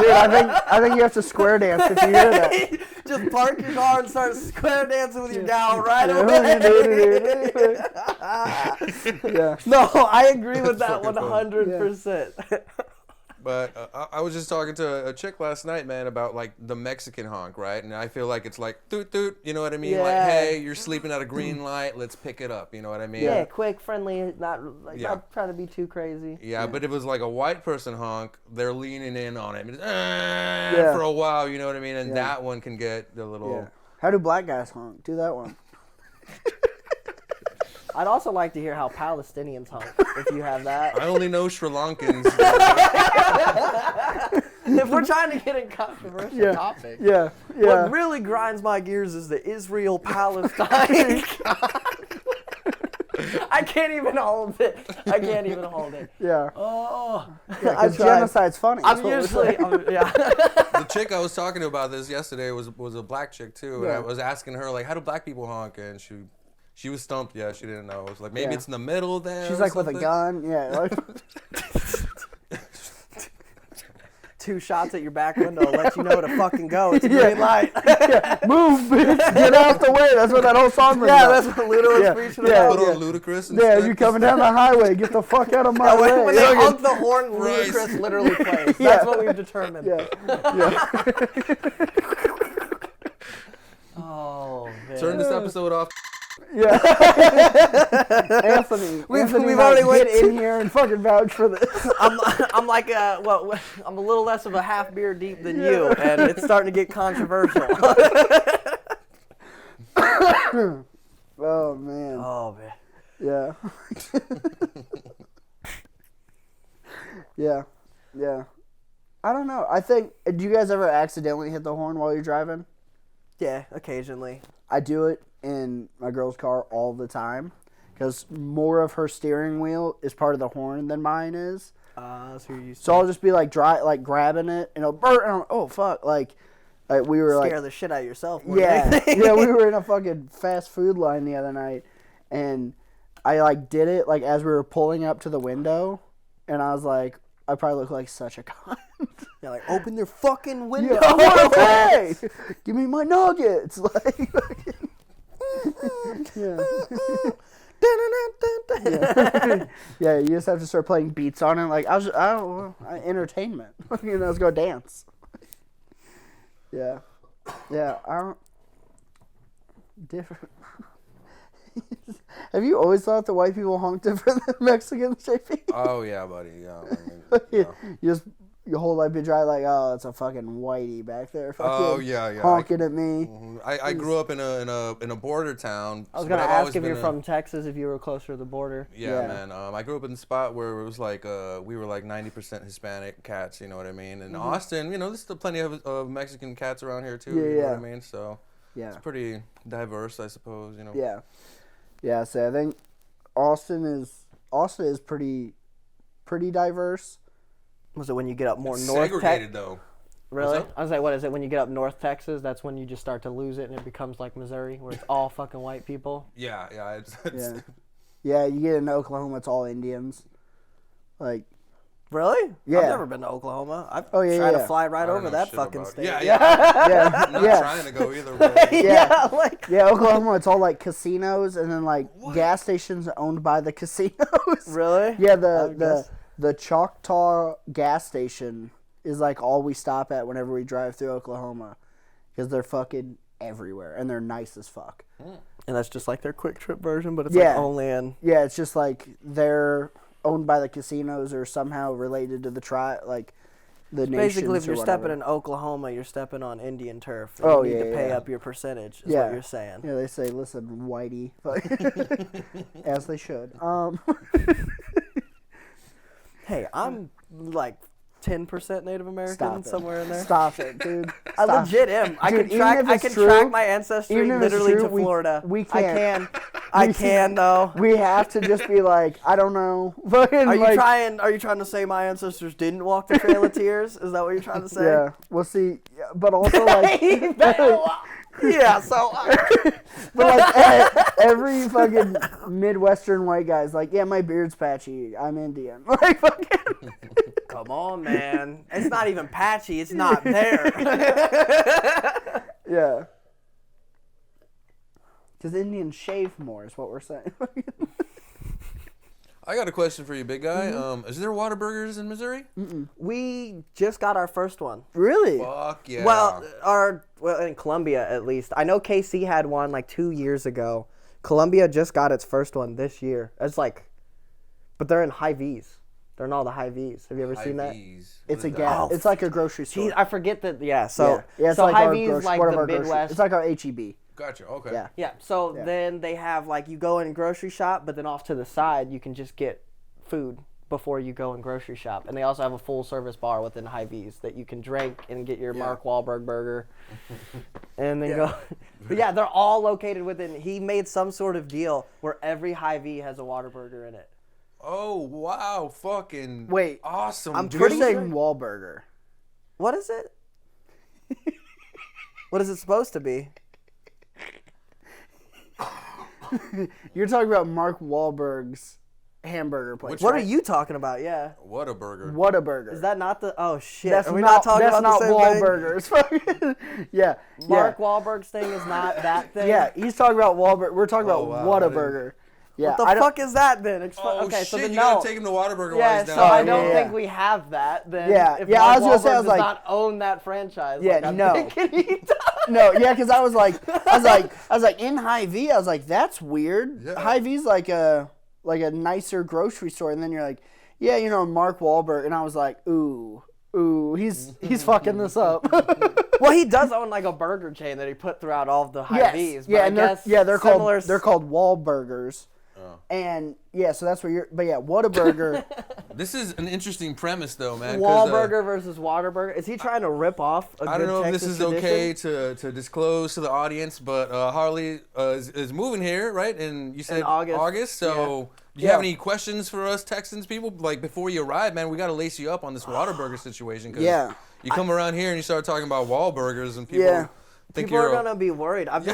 Dude, I think you have to square dance if you hear that. Just park your car and start square dancing with your gal right away. Yeah. No, I agree with that Fucking fun. 100%. But I was just talking to a chick last night, man, about like the Mexican honk, right? And I feel like it's like toot toot, you know what I mean? Like, Yeah. hey, you're sleeping at a green light, let's pick it up, you know what I mean? Yeah, quick, friendly, not Yeah. trying to be too crazy. Yeah, but if it was like a white person honk, they're leaning in on it for a while, you know what I mean? And that one can get a little. Yeah. How do black guys honk? Do that one. I'd also like to hear how Palestinians honk, if you have that. I only know Sri Lankans. If we're trying to get in controversial topics. Yeah. Yeah. What really grinds my gears is the Israel-Palestine. I can't even hold it. Yeah. Oh. Because genocide's funny. That's I'm what we're usually, saying. The chick I was talking to about this yesterday was a black chick too, and I Yeah. was asking her like, how do black people honk? And she was stumped. Yeah, she didn't know. I was like, maybe Yeah. it's in the middle there. She's or like with a something. gun. Yeah. Like, 2 shots at your back window let you know to fucking go. It's a green light. move, bitch. Get out the way. That's what that whole song was Yeah, about. that's what Luda was Yeah, preaching yeah. about. Put on Ludacris Yeah, instead. you coming down the highway. Get the fuck out of my way. When they Yeah. honk the horn, Christ. Ludacris literally plays. Yeah. That's what we've determined. Yeah. Oh, man. Turn this episode off. Yeah. Anthony. We've might already get went in here and fucking vouch for this. I'm like I'm a little less of a half beer deep than you, and it's starting to get controversial. Oh man. Oh man. Yeah. Yeah. Yeah. I don't know. I think. Do you guys ever accidentally hit the horn while you're driving? Yeah, occasionally. I do it in my girl's car all the time because more of her steering wheel is part of the horn than mine is. So I'll just be like grabbing it and it'll burn. And oh fuck! Like we were scare the shit out of yourself. Yeah, yeah. We were in a fucking fast food line the other night, and I like did it like as we were pulling up to the window, and I was like, I probably look like such a cunt. You're like, open their fucking window. Yeah, hey, give me my nuggets. Like, yeah. Yeah, you just have to start playing beats on it. Like entertainment. Let's go dance. Yeah, I don't. Different. Have you always thought that white people honk different than Mexicans, JP? Oh yeah, buddy. Yeah. Your whole life be dry like, oh, it's a fucking whitey back there. Oh yeah. Honking at me. I grew up in a border town. I was gonna ask if you're from Texas, if you were closer to the border. Yeah, man. I grew up in a spot where it was like we were like 90% Hispanic cats. You know what I mean? In Austin, there's still plenty of Mexican cats around here too. You know what I mean? So it's pretty diverse, I suppose. Yeah. So I think Austin is pretty diverse. Was it when you get up more it's north? Segregated though. Really? I was like, what is it? When you get up North Texas, that's when you just start to lose it and it becomes like Missouri, where it's all fucking white people. Yeah. Yeah, you get into Oklahoma, it's all Indians. Like, really? Yeah. I've never been to Oklahoma. I've tried to fly right over that fucking state. Yeah. I'm not trying to go either. Yeah, Oklahoma, it's all like casinos and then like gas stations owned by the casinos. Really? Yeah, the Choctaw gas station is like all we stop at whenever we drive through Oklahoma because they're fucking everywhere and they're nice as fuck. And that's just like their quick trip version, but it's like only in... Yeah, it's just like they're owned by the casinos or somehow related to the the nations. Basically, if you're stepping in Oklahoma, you're stepping on Indian turf. You need to pay up your percentage, is what you're saying. Yeah, they say, listen, whitey. As they should. Hey, I'm like 10% Native American, somewhere in there. Stop it, dude. I legit am. I can track my ancestry literally to Florida. We can. I can though. We have to just be like, I don't know. Are you trying to say my ancestors didn't walk the Trail of Tears? Is that what you're trying to say? Yeah. We'll see. But also like yeah, so but like every fucking Midwestern white guy's like, yeah, my beard's patchy. I'm Indian. Like fucking come on, man. It's not even patchy. It's not there. Yeah. Because Indians shave more is what we're saying. I got a question for you, big guy. Is there Whataburgers in Missouri? We just got our first one. Really? Fuck yeah. Well, in Columbia at least. I know KC had one like 2 years ago. Columbia just got its first one this year. But they're in Hy-Vees. They're in all the Hy-Vees. Have you ever seen that? It's a gas. It's like a grocery store. Geez, I forget that. Yeah. So it's like Hy-Vees like the Midwest. It's like our HEB. Gotcha. Okay. Yeah. So then they have like you go in grocery shop, but then off to the side you can just get food before you go and grocery shop. And they also have a full service bar within Hy-Vees that you can drink and get your Mark Wahlberg burger. And then go. But yeah, they're all located within. He made some sort of deal where every Hy-Vee has a Whataburger in it. Oh wow! Fucking wait! Awesome. I'm pretty saying Wahlburger. What is it? What is it supposed to be? You're talking about Mark Wahlberg's hamburger place. What are you talking about? Yeah. Whataburger. Whataburger. Is that not the? Oh shit! That's are we not talking about the same Wahlburgers. Yeah. Mark Wahlberg's thing is not that thing. Yeah, he's talking about Wahlburger. We're talking about Whataburger. Yeah. What the fuck is that then? Okay, so shit, then you gotta take him to Whataburger while he's down. So I don't think we have that then. Yeah, if I was Mark gonna say, I was does like, not own that franchise. Yeah, like, no. No, yeah, because I was like in Hy-Vee, I was like, that's weird. Yeah. Hy-Vee's like a nicer grocery store, and then you're like, yeah, Mark Wahlberg, and I was like, ooh, he's fucking this up. Well, he does own like a burger chain that he put throughout all of the Hy-Vees. Yeah, and they're called Wahlburgers. And yeah, so that's where you're. But yeah, Whataburger. This is an interesting premise, though, man. Wahlburger versus Whataburger. Is he trying to rip off a good I don't know Texas if this is tradition? okay to disclose to the audience, but Harley is moving here, right? And you said In August. So do you have any questions for us Texans people? Like, before you arrive, man, we got to lace you up on this Whataburger situation. Cause you come around here and you start talking about Wahlburgers and people... People are gonna be worried. I've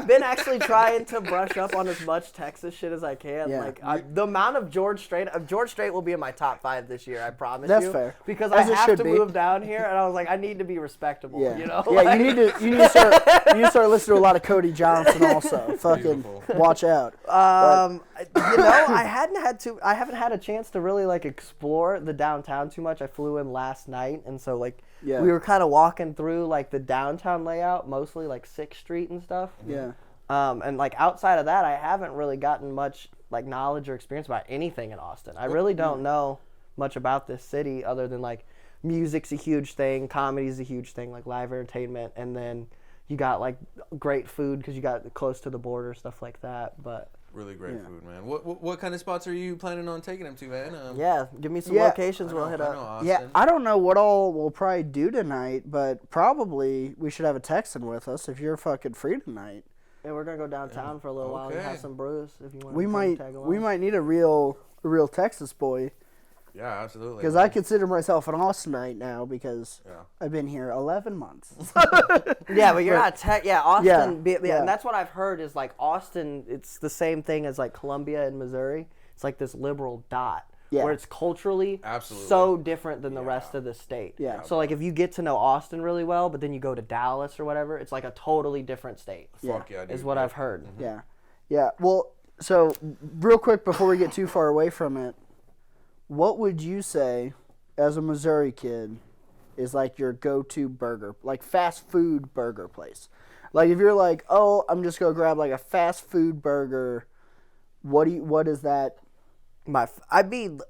been actually trying to brush up on as much Texas shit as I can. Yeah. Like the amount of George Strait will be in my top 5 this year. I promise That's you. fair. Because As I it have should to be. move down here, and I was like, I need to be respectable. Yeah. You know. Yeah, Like, you need to start listening to a lot of Cody Johnson also. Fucking watch out. I haven't had a chance to really like explore the downtown too much. I flew in last night, and so like we were kind of walking through like the downtown layout, mostly like 6th Street and stuff. Yeah. And like outside of that, I haven't really gotten much like knowledge or experience about anything in Austin. I really don't know much about this city other than like music's a huge thing, comedy's a huge thing, like live entertainment, and then you got like great food because you got close to the border, stuff like that. But really great food, man. What kind of spots are you planning on taking them to, man? Give me some locations. We'll hit up. Austin. Yeah, I don't know what all we'll probably do tonight, but probably we should have a Texan with us if you're fucking free tonight. Yeah, we're gonna go downtown for a little while and have some brews if you want. We might tag along. we might need a real Texas boy. Yeah, absolutely. Because I consider myself an Austinite now because I've been here 11 months. Yeah, but you're not Austin. Yeah. And that's what I've heard is like Austin. It's the same thing as like Columbia and Missouri. It's like this liberal dot. Yeah. Where it's culturally Absolutely. so different than the rest of the state. Yeah. So like if you get to know Austin really well, but then you go to Dallas or whatever, it's like a totally different state. Fuck yeah, dude. Is what I've heard. Mm-hmm. Yeah. Yeah. Well, so real quick before we get too far away from it, what would you say as a Missouri kid is like your go-to burger, like fast food burger place? Like if you're like, oh, I'm just going to grab like a fast food burger, what is that?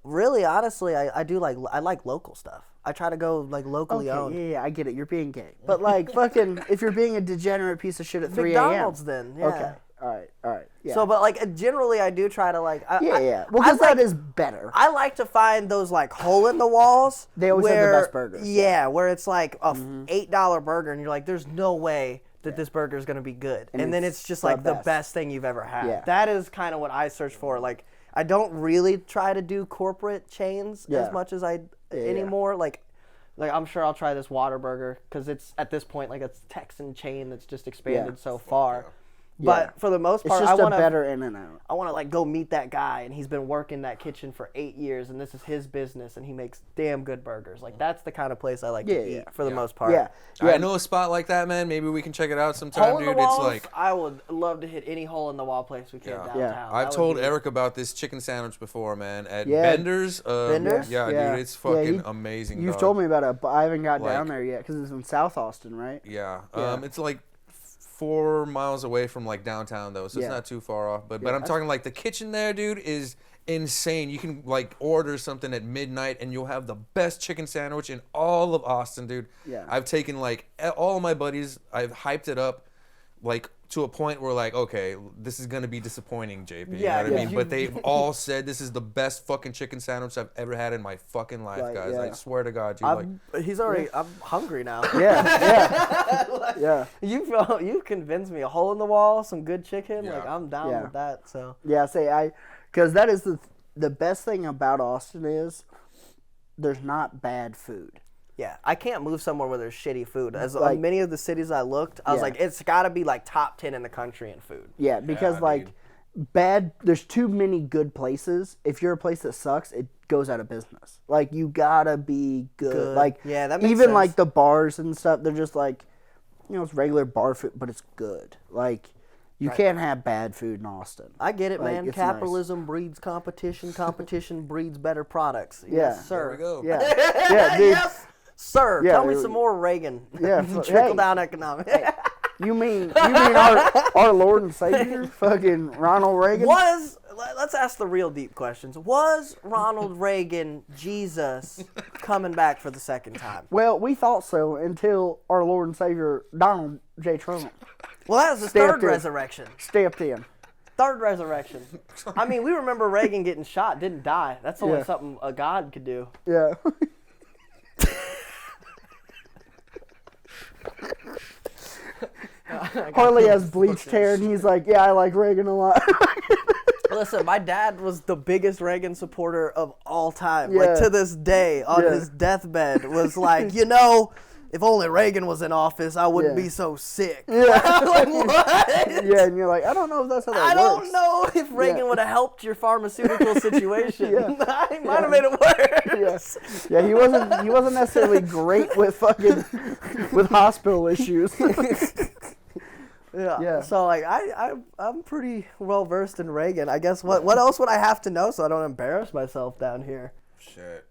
Really honestly, I like local stuff. I try to go like locally owned. Yeah, I get it. You're being gay. But like fucking, if you're being a degenerate piece of shit at 3 a.m. McDonald's then, yeah. Okay. All right. Yeah. So, but like generally, I do try to like. Well, because that is better. I like to find those like hole in the walls. They always have the best burgers. Yeah, where it's like a $8 burger, and you're like, there's no way that this burger is gonna be good, and then it's just like the best thing you've ever had. Yeah. That is kind of what I search for. Like, I don't really try to do corporate chains as much as I anymore. Like I'm sure I'll try this Whataburger because it's at this point like a Texan chain that's just expanded so far. But for the most part, it's just I want a better In-N-Out. I want to like go meet that guy, and he's been working that kitchen for 8 years, and this is his business, and he makes damn good burgers. Like that's the kind of place I like to eat for the most part. Yeah. I know a spot like that, man. Maybe we can check it out sometime, Hole in dude. the walls, It's like I would love to hit any hole in the wall place we can downtown. I've told Eric about this chicken sandwich before, man. At Bender's. Bender's? Yeah, dude, it's fucking amazing. You've told me about it, but I haven't got down there yet because it's in South Austin, right? Yeah. It's like 4 miles away from like downtown though, so it's not too far off. But I'm talking like the kitchen there, dude, is insane. You can like order something at midnight and you'll have the best chicken sandwich in all of Austin, dude. Yeah. I've taken like all of my buddies, I've hyped it up like to a point where like, okay, this is gonna be disappointing, JP. You know what I mean? But they've all said this is the best fucking chicken sandwich I've ever had in my fucking life, guys. I swear to God, dude. I'm hungry now. Yeah. You've convinced me. A hole in the wall, some good chicken. Like I'm down with that. So because that is the best thing about Austin is there's not bad food. Yeah, I can't move somewhere where there's shitty food. As like, many of the cities I looked, I was like, it's got to be like top 10 in the country in food. Yeah, because there's too many good places. If you're a place that sucks, it goes out of business. Like you gotta be good. Like that makes even sense. like the bars and stuff, they're just like, it's regular bar food, but it's good. Like you can't have bad food in Austin. I get it, like, man. Capitalism breeds competition. Competition breeds better products. Yeah. Yes, sir. There we go. Yeah, dude. Yes, sir. Yeah, Tell me some more Reagan. Yeah, Trickle down economics. You mean our Lord and Savior, fucking Ronald Reagan? Let's ask the real deep questions. Was Ronald Reagan Jesus coming back for the second time? Well, we thought so until our Lord and Savior Donald J. Trump Well, that was the third resurrection. Stepped in. Third resurrection. I mean, we remember Reagan getting shot, didn't die. That's only something a god could do. Yeah. Harley has bleached hair, and he's like, yeah, I like Reagan a lot. Listen, my dad was the biggest Reagan supporter of all time. Like, to this day, on his deathbed, was like, you know, if only Reagan was in office, I wouldn't be so sick. Yeah. I'm like, what? Yeah, and you're like, I don't know if that's how that works. I don't know if Reagan would have helped your pharmaceutical situation. He might have made it worse. Yeah, he wasn't necessarily great with with hospital issues. Yeah. So like I'm pretty well versed in Reagan. I guess what else would I have to know so I don't embarrass myself down here? Shit.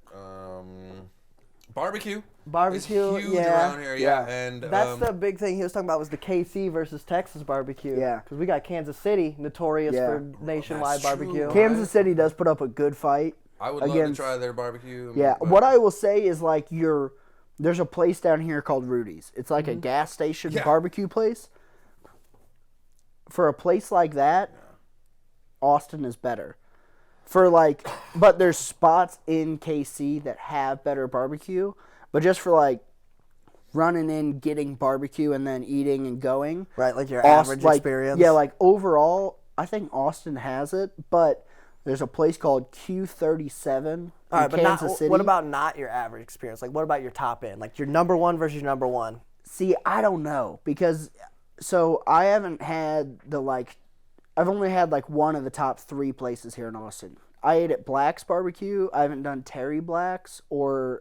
Barbecue. Barbecue. It's huge around here. Yeah. And that's the big thing he was talking about was the KC versus Texas barbecue. Yeah. Because we got Kansas City, notorious for nationwide barbecue. True, Kansas City does put up a good fight. I would love to try their barbecue. Yeah. What I will say is like there's a place down here called Rudy's. It's like a gas station barbecue place. For a place like that, Austin is better. But there's spots in KC that have better barbecue. But just for like running in, getting barbecue, and then eating and going. Right, like your average experience. Yeah, like overall, I think Austin has it. But there's a place called Q37 in Kansas City. What about not your average experience? Like, what about your top end? Like your number one versus your number one? See, I don't know. Because... So I haven't had I've only had like one of the top 3 places here in Austin. I ate at Black's Barbecue. I haven't done Terry Black's or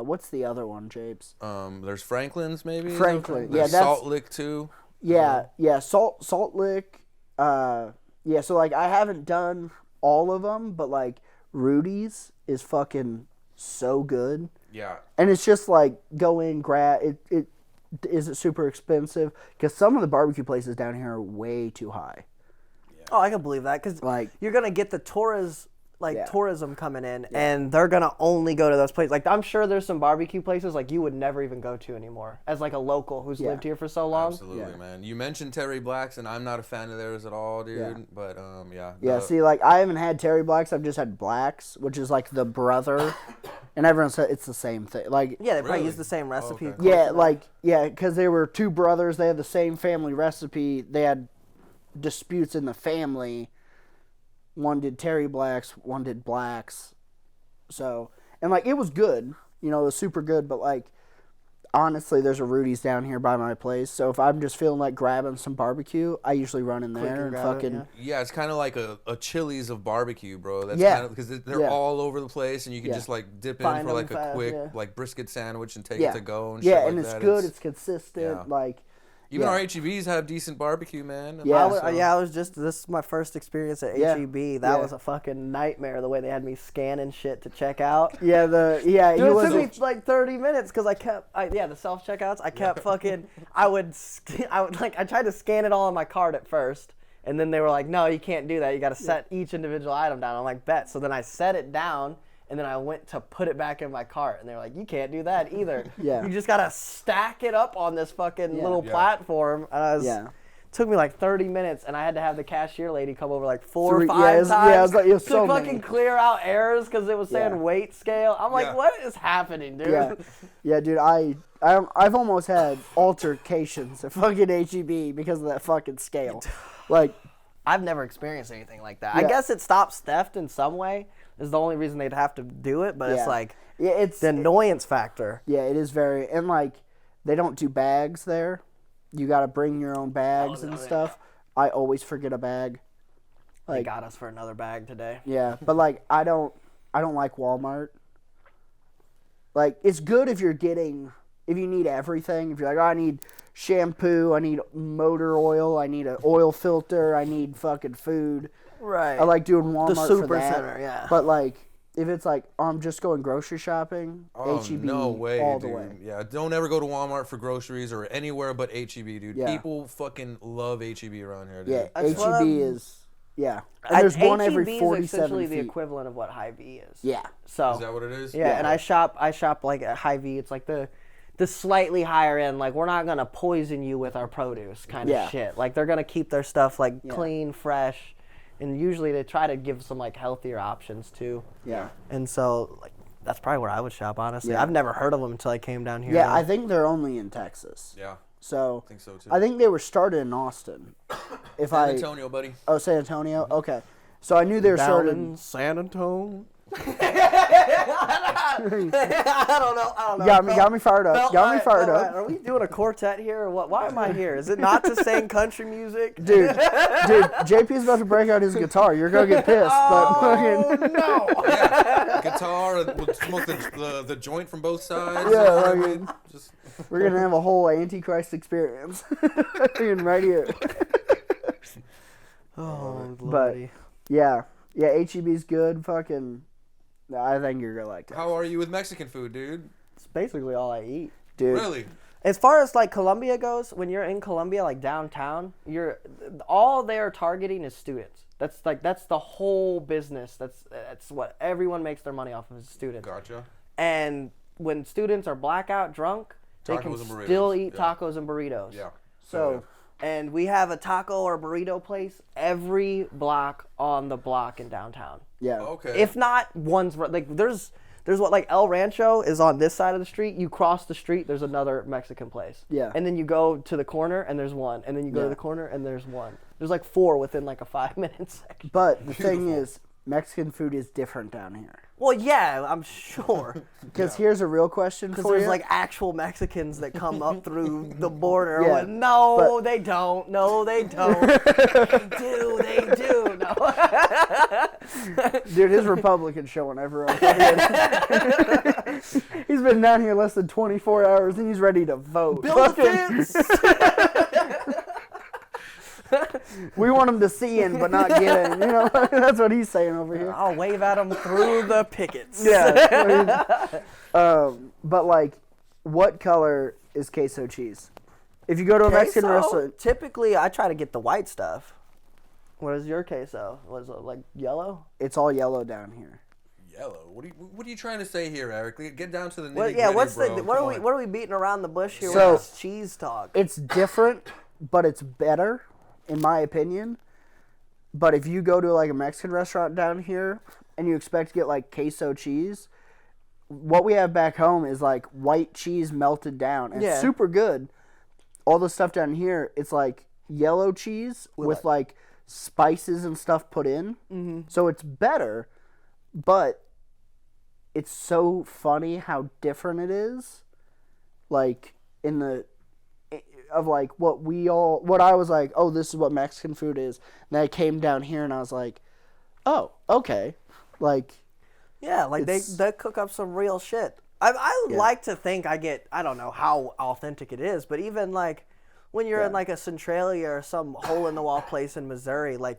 what's the other one, Japes? There's Franklin's maybe. Franklin, there's Salt Lick too. Yeah, Salt Lick. So like I haven't done all of them, but like Rudy's is fucking so good. Yeah. And it's just like go in, grab it. Is it super expensive? Because some of the barbecue places down here are way too high. Yeah. Oh, I can believe that. Because you're going to get the tourism coming in, and they're going to only go to those places. Like, I'm sure there's some barbecue places like you would never even go to anymore as like a local who's lived here for so long. Absolutely, man. You mentioned Terry Black's, and I'm not a fan of theirs at all, dude. Yeah. But, see, like, I haven't had Terry Black's. I've just had Black's, which is like the brother. And everyone said it's the same thing. Like, yeah, they probably use the same recipe. Oh, okay. Because they were 2 brothers. They had the same family recipe. They had disputes in the family. One did Terry Black's, one did Black's. So, and like, it was good. You know, it was super good. But like, honestly, there's a Rudy's down here by my place. So if I'm just feeling like grabbing some barbecue, I usually run in there and fucking... Yeah, it's kind of like a Chili's of barbecue, bro. That's kind of because they're all over the place, and you can just like dip in for like a quick like brisket sandwich and take it to go and shit like that. Yeah, and it's good. It's consistent. Like... Even our HEBs have decent barbecue, man. This is my first experience at HEB. That was a fucking nightmare, the way they had me scanning shit to check out. Dude, it took me like 30 minutes because the self-checkouts, I kept fucking, I tried to scan it all on my card at first, and then they were like, no, you can't do that. You got to set each individual item down. I'm like, bet. So then I set it down. And then I went to put it back in my cart, and they were like, you can't do that either. You just got to stack it up on this fucking little platform. And took me like 30 minutes, and I had to have the cashier lady come over like 4 or 5 times to fucking clear out errors because it was saying weight scale. I'm like, what is happening, dude? Yeah, dude, I've almost had altercations at fucking HEB because of that fucking scale. Like, I've never experienced anything like that. I guess it stops theft in some way. Is the only reason they'd have to do it, but it's like it's the annoyance factor. Yeah, it is very, and like they don't do bags there. You got to bring your own bags and stuff. I always forget a bag. Like, they got us for another bag today. Yeah, but like I don't like Walmart. Like, it's good if you need everything. If you're like, I need shampoo, I need motor oil, I need an oil filter, I need fucking food. Right. I like doing Walmart the super for that. center, yeah. But like, if it's like I'm just going grocery shopping, HEB no way, all dude. the way. Yeah, don't ever go to Walmart for groceries or anywhere but HEB, dude. Yeah. People fucking love HEB around here, dude. Yeah, HEB is and there's one every 47 is essentially feet. The equivalent of what Hy-Vee is. Yeah. So is that what it is? Yeah, and I shop like at Hy-Vee. It's like the slightly higher end, like, we're not gonna poison you with our produce kind of shit. Like, they're gonna keep their stuff like clean, fresh. And usually they try to give some like healthier options too. Yeah. And so like that's probably where I would shop, honestly. Yeah. I've never heard of them until I came down here. Yeah, I think they're only in Texas. Yeah. So I think so too. I think they were started in Austin. San Antonio, buddy. Oh, San Antonio? Okay. So I knew they were started in San Antonio. I don't know. Got me fired up. Are we doing a quartet here or what? Why am I here? Is it not to sing country music? Dude, JP's about to break out his guitar. You're gonna get pissed. Oh, no. Yeah. Guitar, we'll smoke the joint from both sides. Yeah, we're gonna have a whole Antichrist experience right here. Oh, but yeah, HEB's good. Fucking, I think you're gonna like it. How are you with Mexican food, dude? It's basically all I eat. Dude. Really? As far as like Colombia goes, when you're in Colombia, like downtown, all they're targeting is students. That's the whole business. That's what everyone makes their money off of is students. Gotcha. And when students are blackout drunk, they can still eat tacos and burritos. Yeah. So, and we have a taco or burrito place every block on the block in downtown. Yeah. Okay. If not, one's like there's what like El Rancho is on this side of the street. You cross the street, there's another Mexican place. Yeah. And then you go to the corner and there's one, and then you go to the corner and there's one. There's like 4 within like a 5-minute section. But the thing is, Mexican food is different down here. Well, yeah, I'm sure. Because here's a real question for you. Because there's like actual Mexicans that come up through the border. Yeah, No, they don't. No, they don't. They do. No. Dude, his Republican's showing everyone. He's been down here less than 24 hours and he's ready to vote. Build a fence. We want him to see in but not get in. You know, that's what he's saying over here. I'll wave at them through the pickets. Yeah. But like, what color is queso cheese? If you go to a Mexican restaurant, typically I try to get the white stuff. What is your queso? Was it like yellow? it's all yellow down here. Yellow. What are you trying to say here, Eric? Get down to the nitty Well, gritty, yeah. What's bro. the what are we beating around the bush here So, with this cheese talk? It's different, but it's better, in my opinion. But if you go to like a Mexican restaurant down here and you expect to get like queso cheese, what we have back home is like white cheese melted down. And it's super good. All the stuff down here, it's like yellow cheese with like spices and stuff put in. Mm-hmm. So it's better, but it's so funny how different it is. Like in the of like what I was like, oh, this is what Mexican food is. And then I came down here and I was like, oh, okay. Like, yeah, like they cook up some real shit. I like to think I don't know how authentic it is, but even like when you're in like a Centralia or some hole in the wall place in Missouri, like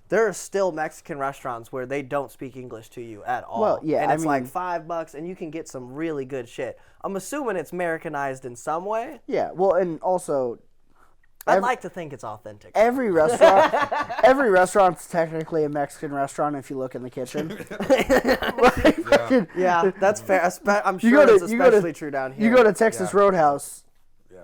there are still Mexican restaurants where they don't speak English to you at all. Well, yeah, and it's like $5 and you can get some really good shit. I'm assuming it's Americanized in some way. Yeah, well, and also I'd like to think it's authentic. Every restaurant's technically a Mexican restaurant if you look in the kitchen. Yeah, that's fair. I'm sure it's especially true down here. You go to Texas Roadhouse. Yeah.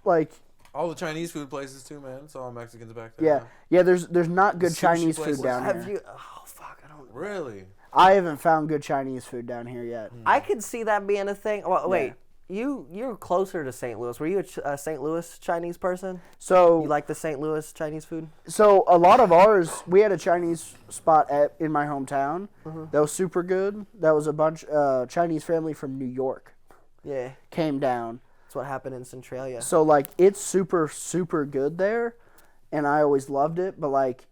Like all the Chinese food places too, man. It's all Mexicans back there. Yeah. There's not good Chinese food down here. Oh fuck, I don't. Really? I haven't found good Chinese food down here yet. I could see that being a thing. Well, wait. You're closer to St. Louis. Were you a St. Louis Chinese person? So you like the St. Louis Chinese food? So a lot of ours, we had a Chinese spot in my hometown that was super good. That was a bunch Chinese family from New York. Yeah. Came down. That's what happened in Centralia. So like it's super super good there, and I always loved it. But like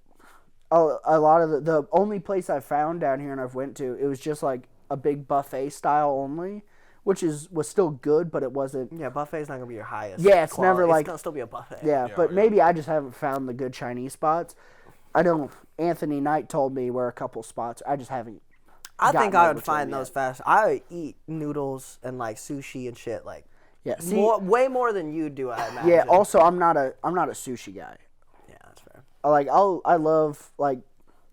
a lot of the only place I found down here and I've went to, it was just like a big buffet style only. Which was still good, but it wasn't. Yeah, buffet's not gonna be your highest. Yeah, it's quality. never like. It's gonna still be a buffet. Yeah, but maybe I just haven't found the good Chinese spots. I know Anthony Knight told me where a couple spots. I just haven't. I think I would find those fast. I eat noodles and like sushi and shit like. Yeah, way more than you do. I imagine. Yeah. Also, I'm not a sushi guy. Yeah, that's fair. I love like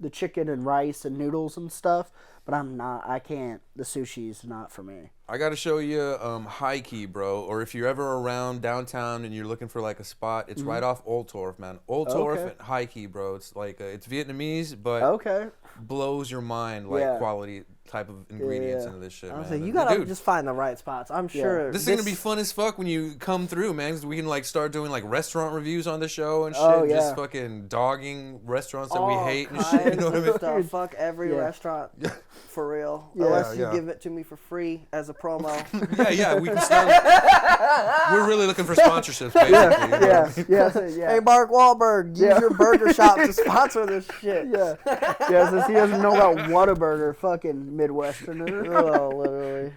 the chicken and rice and noodles and stuff. but I can't. The sushi's not for me. I got to show you High Key, bro. Or if you're ever around downtown and you're looking for like a spot, it's right off Old Torf, man. Old Torf and High Key, bro. It's like it's Vietnamese, but blows your mind like quality type of ingredients into this shit, man. You gotta just find the right spots. I'm sure this is gonna be fun as fuck when you come through, man. Cause we can like start doing like restaurant reviews on the show and shit. Just fucking dogging restaurants that we hate and shit. You know what I mean? Fuck every restaurant, for real. Unless you give it to me for free as a promo. We can start. We're really looking for sponsorships, basically. Hey, Mark Wahlberg, use your burger shop to sponsor this shit. Since he doesn't know about Whataburger, fucking Midwesterner. Oh, literally.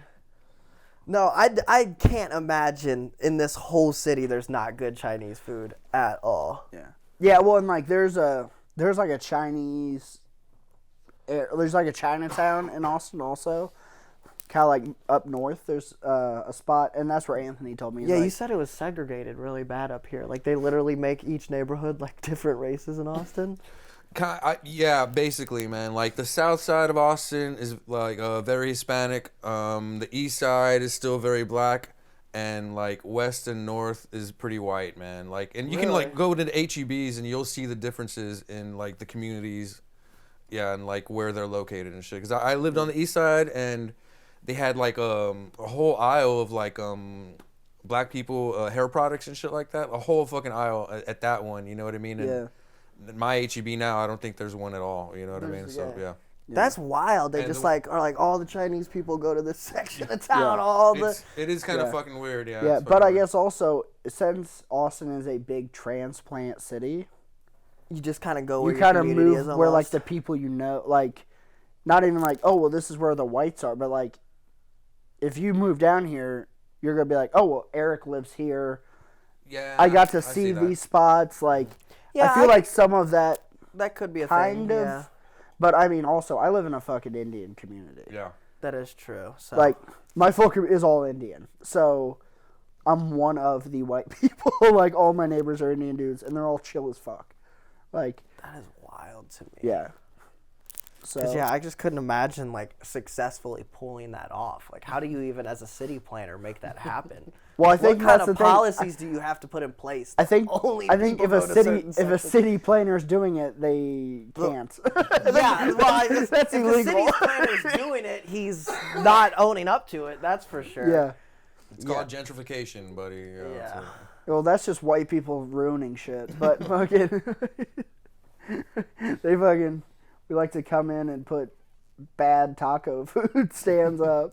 No, I can't imagine in this whole city there's not good Chinese food at all. Yeah, well, and like there's like a Chinese, there's like a Chinatown in Austin also. Kind of like up north, there's a spot, and that's where Anthony told me. Yeah, you said it was segregated really bad up here. Like they literally make each neighborhood like different races in Austin. Yeah, basically, man. Like the south side of Austin is like very Hispanic. The east side is still very black, and like west and north is pretty white, man. Like, and you can like go to the HEBs and you'll see the differences in like the communities, and like where they're located and shit. Because I lived on the east side, and they had like a whole aisle of like black people hair products and shit like that. A whole fucking aisle at that one. You know what I mean? And my HEB now, I don't think there's one at all. You know what I mean? So that's wild. They just like are like all the Chinese people go to this section of town. It is kind of fucking weird. Yeah, but I guess also since Austin is a big transplant city, you just kind of go where you kind of move is where like the people you know, like not even like, oh well, this is where the whites are, but like if you move down here, you're gonna be like, oh well, Eric lives here. Yeah, I got to see these spots. Like, I feel like some of that could be a kind thing, of. But I mean, also, I live in a fucking Indian community. Yeah, that is true. So. Like, my folk is all Indian, so I'm one of the white people. Like, all my neighbors are Indian dudes, and they're all chill as fuck. Like, that is wild to me. Yeah. So, I just couldn't imagine like successfully pulling that off. Like, how do you even, as a city planner, make that happen? Well, I think what kind of policies do you have to put in place? I think if a city planner is doing it, they can't. Well, that's illegal. If the city planner is doing it, he's not owning up to it. That's for sure. Yeah. It's called gentrification, buddy. Yeah. Well, that's just white people ruining shit. But fucking, we like to come in and put bad taco food stands up.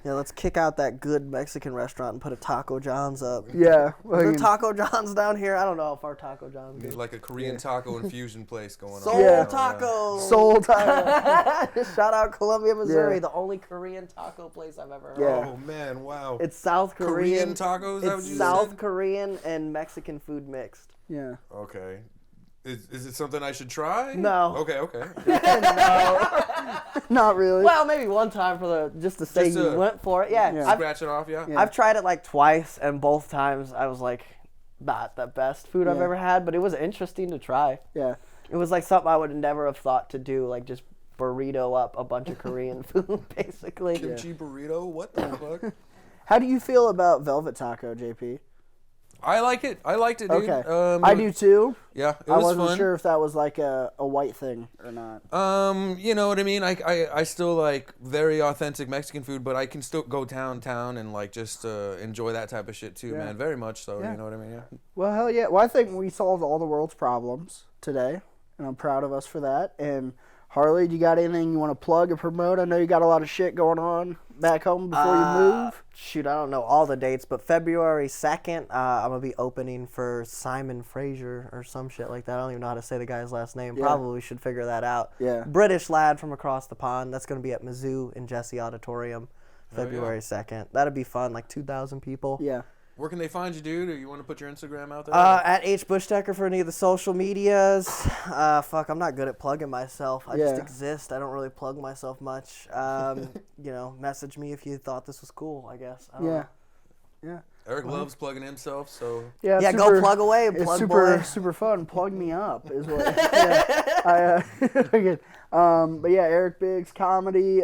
Yeah, let's kick out that good Mexican restaurant and put a Taco John's up. Yeah. The Taco John's down here? I don't know if our Taco John's good. Like a Korean taco infusion place going on. Soul Taco. Soul Taco. Shout out Columbia, Missouri, the only Korean taco place I've ever heard. Yeah. Oh, man, wow. It's South Korean. Korean tacos? It's South Korean and Mexican food mixed. Yeah. Okay. Is it something I should try? No. Okay. No. Not really. Well, maybe one time just to say you went for it. Yeah. Scratch it off, yeah. I've tried it like twice, and both times I was like, not the best food I've ever had, but it was interesting to try. Yeah. It was like something I would never have thought to do, like just burrito up a bunch of Korean food, basically. Kimchi burrito? What the fuck? How do you feel about Velvet Taco, JP? I like it. I liked it, dude. Okay. I do too. Yeah, it was fun. I wasn't fun. sure if that was like a white thing or not. You know what I mean? I still like very authentic Mexican food, but I can still go downtown and like just enjoy that type of shit too, man. Very much so, you know what I mean? Yeah. Well, hell yeah. Well, I think we solved all the world's problems today, and I'm proud of us for that. And Harley, do you got anything you want to plug or promote? I know you got a lot of shit going on back home before you move. Shoot, I don't know all the dates, but February 2nd, I'm going to be opening for Simon Fraser or some shit like that. I don't even know how to say the guy's last name. Yeah. Probably should figure that out. Yeah. British lad from across the pond. That's going to be at Mizzou in Jesse Auditorium, February 2nd. That'll be fun, like 2,000 people. Yeah. Where can they find you, dude? Or you want to put your Instagram out there? At H. Bushdiecker for any of the social medias. Fuck, I'm not good at plugging myself. I just exist. I don't really plug myself much. Message me if you thought this was cool, I guess. I don't know. Yeah. Eric loves plugging himself, so... Yeah, go plug away. It's plug super, boy. super fun. Plug me up is what... But yeah, Eric Biggs Comedy.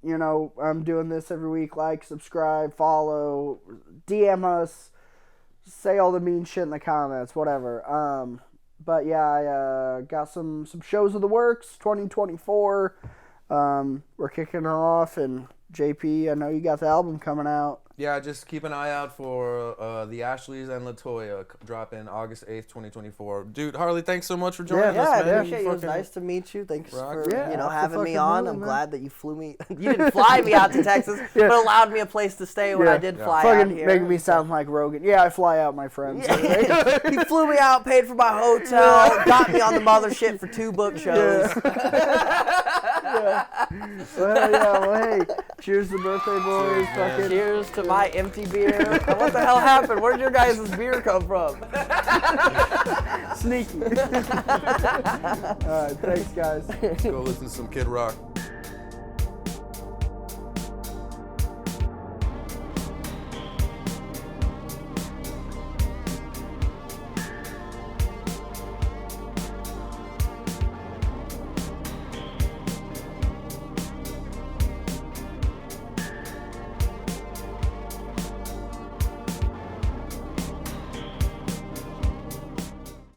You know, I'm doing this every week. Like, subscribe, follow, DM us, say all the mean shit in the comments, whatever. But yeah, I got some shows of the works, 2024. We're kicking it off, and JP, I know you got the album coming out. Yeah, just keep an eye out for the Ashleys and LaToya dropping August 8th, 2024. Dude, Harley, thanks so much for joining us, man. Yeah, I appreciate it. It was nice to meet you. Thanks for having me on. I'm glad that you flew me. You didn't fly me out to Texas, but allowed me a place to stay when I did fly out here. Making me sound like Rogan. Yeah, I fly out, my friends. He flew me out, paid for my hotel, got me on the mothership for 2 book shows. Well, hey, cheers to birthday boys. Cheers to my empty beer. What the hell happened? Where did your guys' beer come from? Sneaky. All right, thanks, guys. Let's go listen to some Kid Rock.